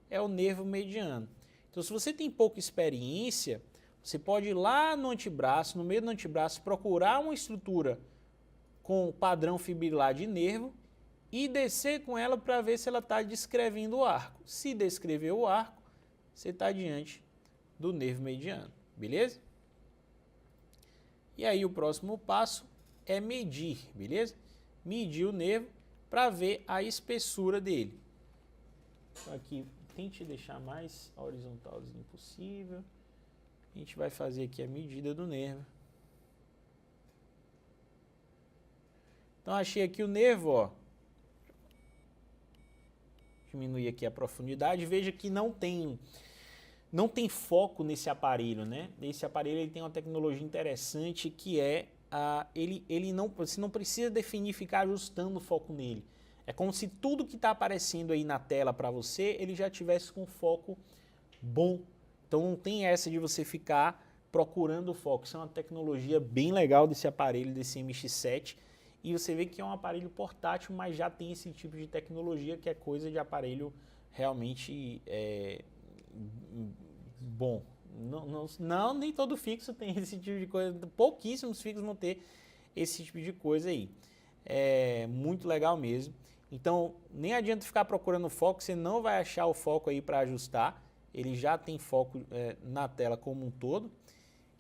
é o nervo mediano. Então, se você tem pouca experiência, você pode ir lá no antebraço, no meio do antebraço, procurar uma estrutura com padrão fibrilar de nervo e descer com ela para ver se ela está descrevendo o arco. Se descrever o arco, você está diante do nervo mediano, beleza? E aí o próximo passo é medir, beleza? Medir o nervo para ver a espessura dele. Então aqui, tente deixar mais horizontalzinho possível. A gente vai fazer aqui a medida do nervo. Então achei aqui o nervo, ó. Diminuir aqui a profundidade, veja que não tem foco nesse aparelho, né? Esse aparelho ele tem uma tecnologia interessante que é você não precisa definir, ficar ajustando o foco nele. É como se tudo que está aparecendo aí na tela para você, ele já tivesse com foco bom. Então não tem essa de você ficar procurando o foco. Isso é uma tecnologia bem legal desse aparelho, desse MX7. E você vê que é um aparelho portátil, mas já tem esse tipo de tecnologia que é coisa de aparelho realmente bom. Não, nem todo fixo tem esse tipo de coisa. Pouquíssimos fixos vão ter esse tipo de coisa aí. É muito legal mesmo. Então, nem adianta ficar procurando foco, você não vai achar o foco aí para ajustar. Ele já tem foco na tela como um todo.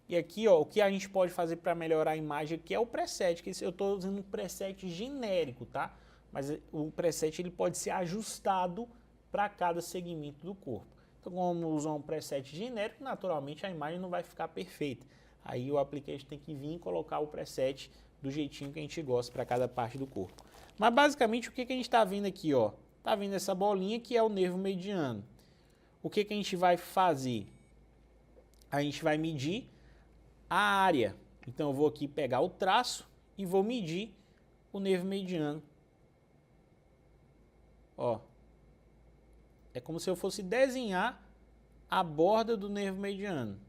E aqui, ó, o que a gente pode fazer para melhorar a imagem aqui é o preset, que eu estou usando um preset genérico, tá? Mas o preset ele pode ser ajustado para cada segmento do corpo. Então, como usar um preset genérico, naturalmente a imagem não vai ficar perfeita. Aí o application tem que vir e colocar o preset do jeitinho que a gente gosta para cada parte do corpo. Mas basicamente o que a gente está vendo aqui, ó? Tá vendo essa bolinha que é o nervo mediano. O que a gente vai fazer? A gente vai medir a área. Então eu vou aqui pegar o traço e vou medir o nervo mediano. Ó. É como se eu fosse desenhar a borda do nervo mediano.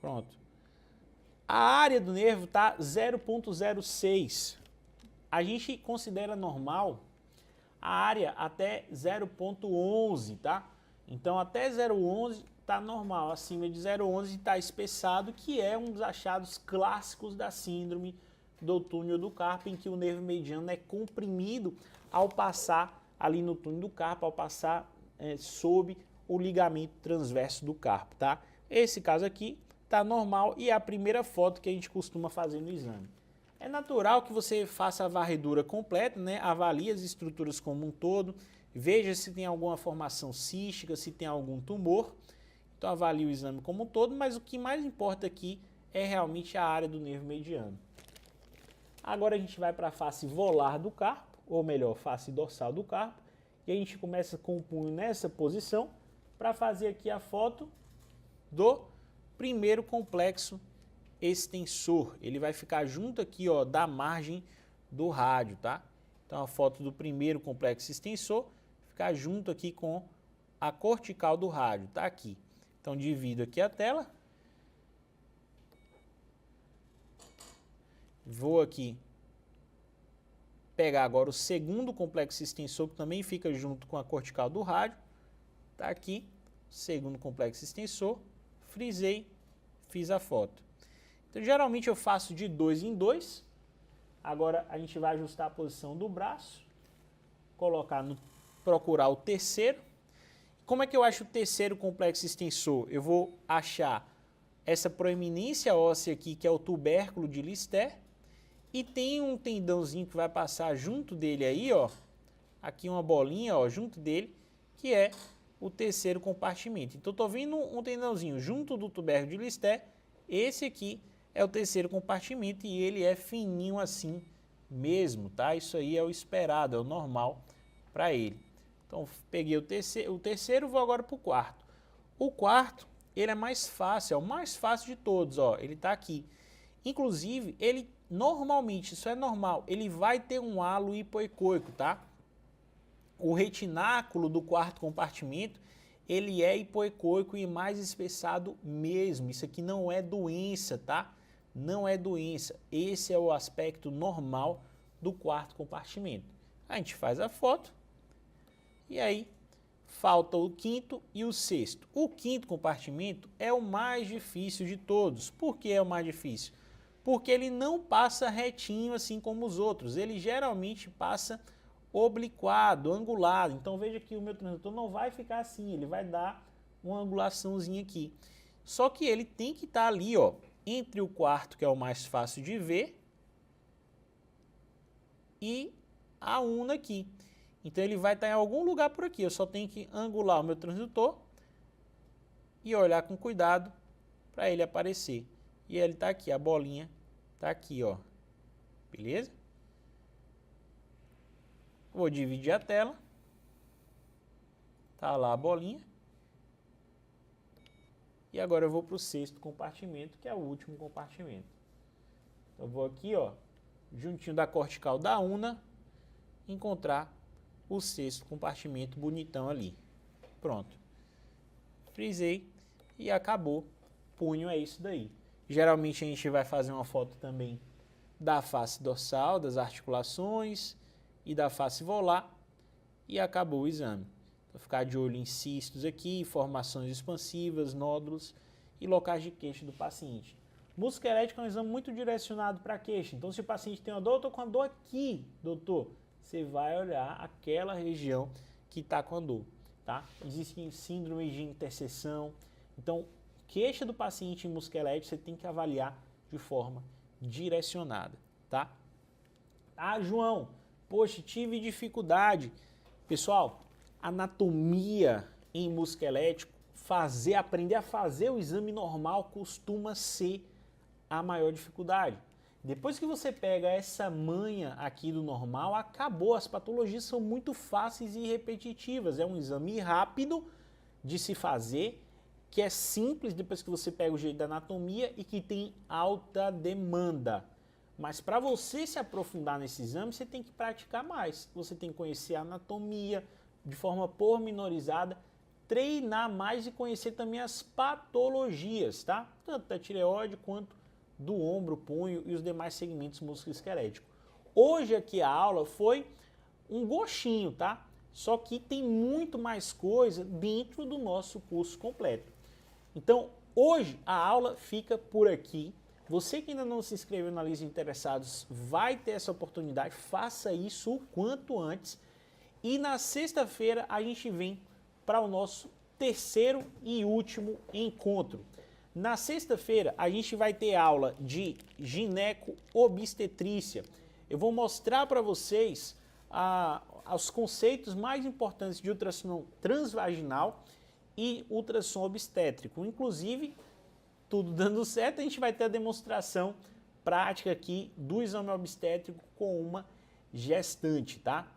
Pronto. A área do nervo está 0,06. A gente considera normal a área até 0,11, tá? Então até 0,11 está normal, acima de 0,11 está espessado, que é um dos achados clássicos da síndrome do túnel do carpo, em que o nervo mediano é comprimido ao passar ali no túnel do carpo, ao passar sob o ligamento transverso do carpo, tá? Esse caso aqui está normal e é a primeira foto que a gente costuma fazer no exame. É natural que você faça a varredura completa, né? Avalie as estruturas como um todo, veja se tem alguma formação cística, se tem algum tumor. Então avalie o exame como um todo, mas o que mais importa aqui é realmente a área do nervo mediano. Agora a gente vai para a face volar do carpo, ou melhor, face dorsal do carpo, e a gente começa com o punho nessa posição para fazer aqui a foto do primeiro complexo extensor. Ele vai ficar junto aqui, ó, da margem do rádio, tá? Então a foto do primeiro complexo extensor ficar junto aqui com a cortical do rádio, tá aqui. Então divido aqui a tela. Vou aqui pegar agora o segundo complexo extensor, que também fica junto com a cortical do rádio. Tá aqui, segundo complexo extensor, frisei, fiz a foto. Então geralmente eu faço de 2 em 2. Agora a gente vai ajustar a posição do braço, procurar o terceiro. Como é que eu acho o terceiro complexo extensor? Eu vou achar essa proeminência óssea aqui, que é o tubérculo de Lister, e tem um tendãozinho que vai passar junto dele aí, ó, aqui uma bolinha, ó, junto dele, que é o terceiro compartimento. Então, estou vendo um tendãozinho junto do tubérculo de Lister, esse aqui é o terceiro compartimento e ele é fininho assim mesmo, tá? Isso aí é o esperado, é o normal para ele. Então, peguei o terceiro, vou agora para o quarto. O quarto, ele é mais fácil, é o mais fácil de todos, ó, ele está aqui. Inclusive, ele normalmente, isso é normal, ele vai ter um halo hipoecóico, tá? O retináculo do quarto compartimento, ele é hipoecóico e mais espessado mesmo. Isso aqui não é doença, tá? Não é doença. Esse é o aspecto normal do quarto compartimento. A gente faz a foto e aí falta o quinto e o sexto. O quinto compartimento é o mais difícil de todos. Por que é o mais difícil? Porque ele não passa retinho assim como os outros. Ele geralmente passa obliquado, angulado. Então veja que o meu transdutor não vai ficar assim, ele vai dar uma angulaçãozinha aqui. Só que ele tem que estar ali, ó, entre o quarto, que é o mais fácil de ver, e a una aqui. Então ele vai estar em algum lugar por aqui. Eu só tenho que angular o meu transdutor e olhar com cuidado para ele aparecer. E ele está aqui, a bolinha está aqui, ó. Beleza? Vou dividir a tela. Tá lá a bolinha. E agora eu vou para o sexto compartimento, que é o último compartimento. Então eu vou aqui, ó, juntinho da cortical da una, encontrar o sexto compartimento bonitão ali. Pronto. Frisei e acabou. Punho é isso daí. Geralmente a gente vai fazer uma foto também da face dorsal, das articulações e da face volar e acabou o exame. Vou ficar de olho em cistos aqui, formações expansivas, nódulos e locais de queixa do paciente. Músculo esquelético é um exame muito direcionado para a queixa. Então, se o paciente tem uma dor, eu estou com a dor aqui, doutor. Você vai olhar aquela região que está com a dor, tá? Existem síndromes de interseção. Então, queixa do paciente em músculo esquelético você tem que avaliar de forma direcionada, tá? Ah, João, poxa, tive dificuldade. Pessoal, anatomia em músculo esquelético, aprender a fazer o exame normal costuma ser a maior dificuldade. Depois que você pega essa manha aqui do normal, acabou. As patologias são muito fáceis e repetitivas. É um exame rápido de se fazer, que é simples depois que você pega o jeito da anatomia e que tem alta demanda. Mas para você se aprofundar nesse exame, você tem que praticar mais. Você tem que conhecer a anatomia de forma pormenorizada, treinar mais e conhecer também as patologias, tá? Tanto da tireoide quanto do ombro, punho e os demais segmentos musculoesqueléticos. Hoje aqui a aula foi um gostinho, tá? Só que tem muito mais coisa dentro do nosso curso completo. Então, hoje a aula fica por aqui. Você que ainda não se inscreveu na lista de interessados vai ter essa oportunidade, faça isso o quanto antes. E na sexta-feira a gente vem para o nosso terceiro e último encontro. Na sexta-feira a gente vai ter aula de gineco-obstetrícia. Eu vou mostrar para vocês os conceitos mais importantes de ultrassom transvaginal e ultrassom obstétrico. Inclusive, tudo dando certo, a gente vai ter a demonstração prática aqui do exame obstétrico com uma gestante, tá?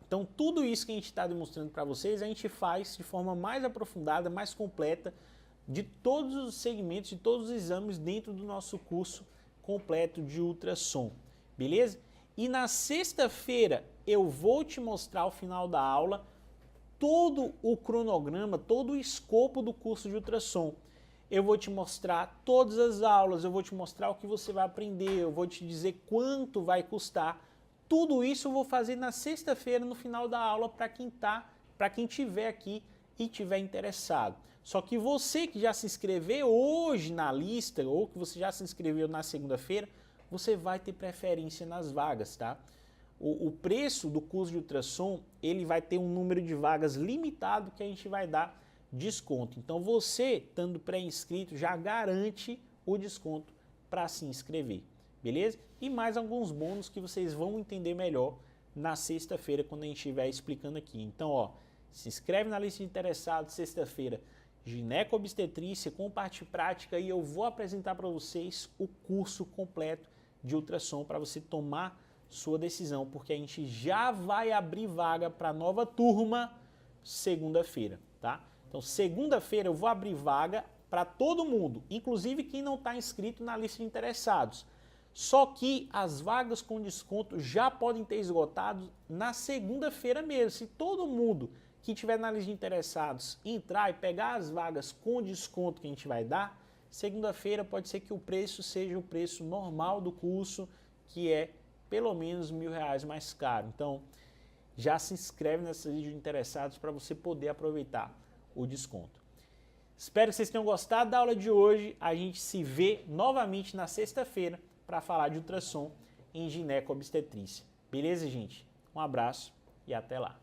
Então, tudo isso que a gente está demonstrando para vocês, a gente faz de forma mais aprofundada, mais completa, de todos os segmentos, de todos os exames dentro do nosso curso completo de ultrassom, beleza? E na sexta-feira eu vou te mostrar ao final da aula todo o cronograma, todo o escopo do curso de ultrassom. Eu vou te mostrar todas as aulas, eu vou te mostrar o que você vai aprender, eu vou te dizer quanto vai custar. Tudo isso eu vou fazer na sexta-feira, no final da aula, para quem estiver aqui e estiver interessado. Só que você que já se inscreveu hoje na lista, ou que você já se inscreveu na segunda-feira, você vai ter preferência nas vagas, tá? O preço do curso de ultrassom, ele vai ter um número de vagas limitado que a gente vai dar desconto. Então você, estando pré-inscrito, já garante o desconto para se inscrever, beleza? E mais alguns bônus que vocês vão entender melhor na sexta-feira, quando a gente estiver explicando aqui. Então, ó, se inscreve na lista de interessados, sexta-feira, gineco-obstetrícia com parte prática, e eu vou apresentar para vocês o curso completo de ultrassom para você tomar sua decisão, porque a gente já vai abrir vaga para nova turma segunda-feira, tá? Então, segunda-feira eu vou abrir vaga para todo mundo, inclusive quem não está inscrito na lista de interessados. Só que as vagas com desconto já podem ter esgotado na segunda-feira mesmo. Se todo mundo que tiver na lista de interessados entrar e pegar as vagas com desconto que a gente vai dar, segunda-feira pode ser que o preço seja o preço normal do curso, que é pelo menos R$1.000 mais caro. Então, já se inscreve nessa lista de interessados para você poder aproveitar o desconto. Espero que vocês tenham gostado da aula de hoje. A gente se vê novamente na sexta-feira para falar de ultrassom em gineco-obstetrícia. Beleza, gente? Um abraço e até lá.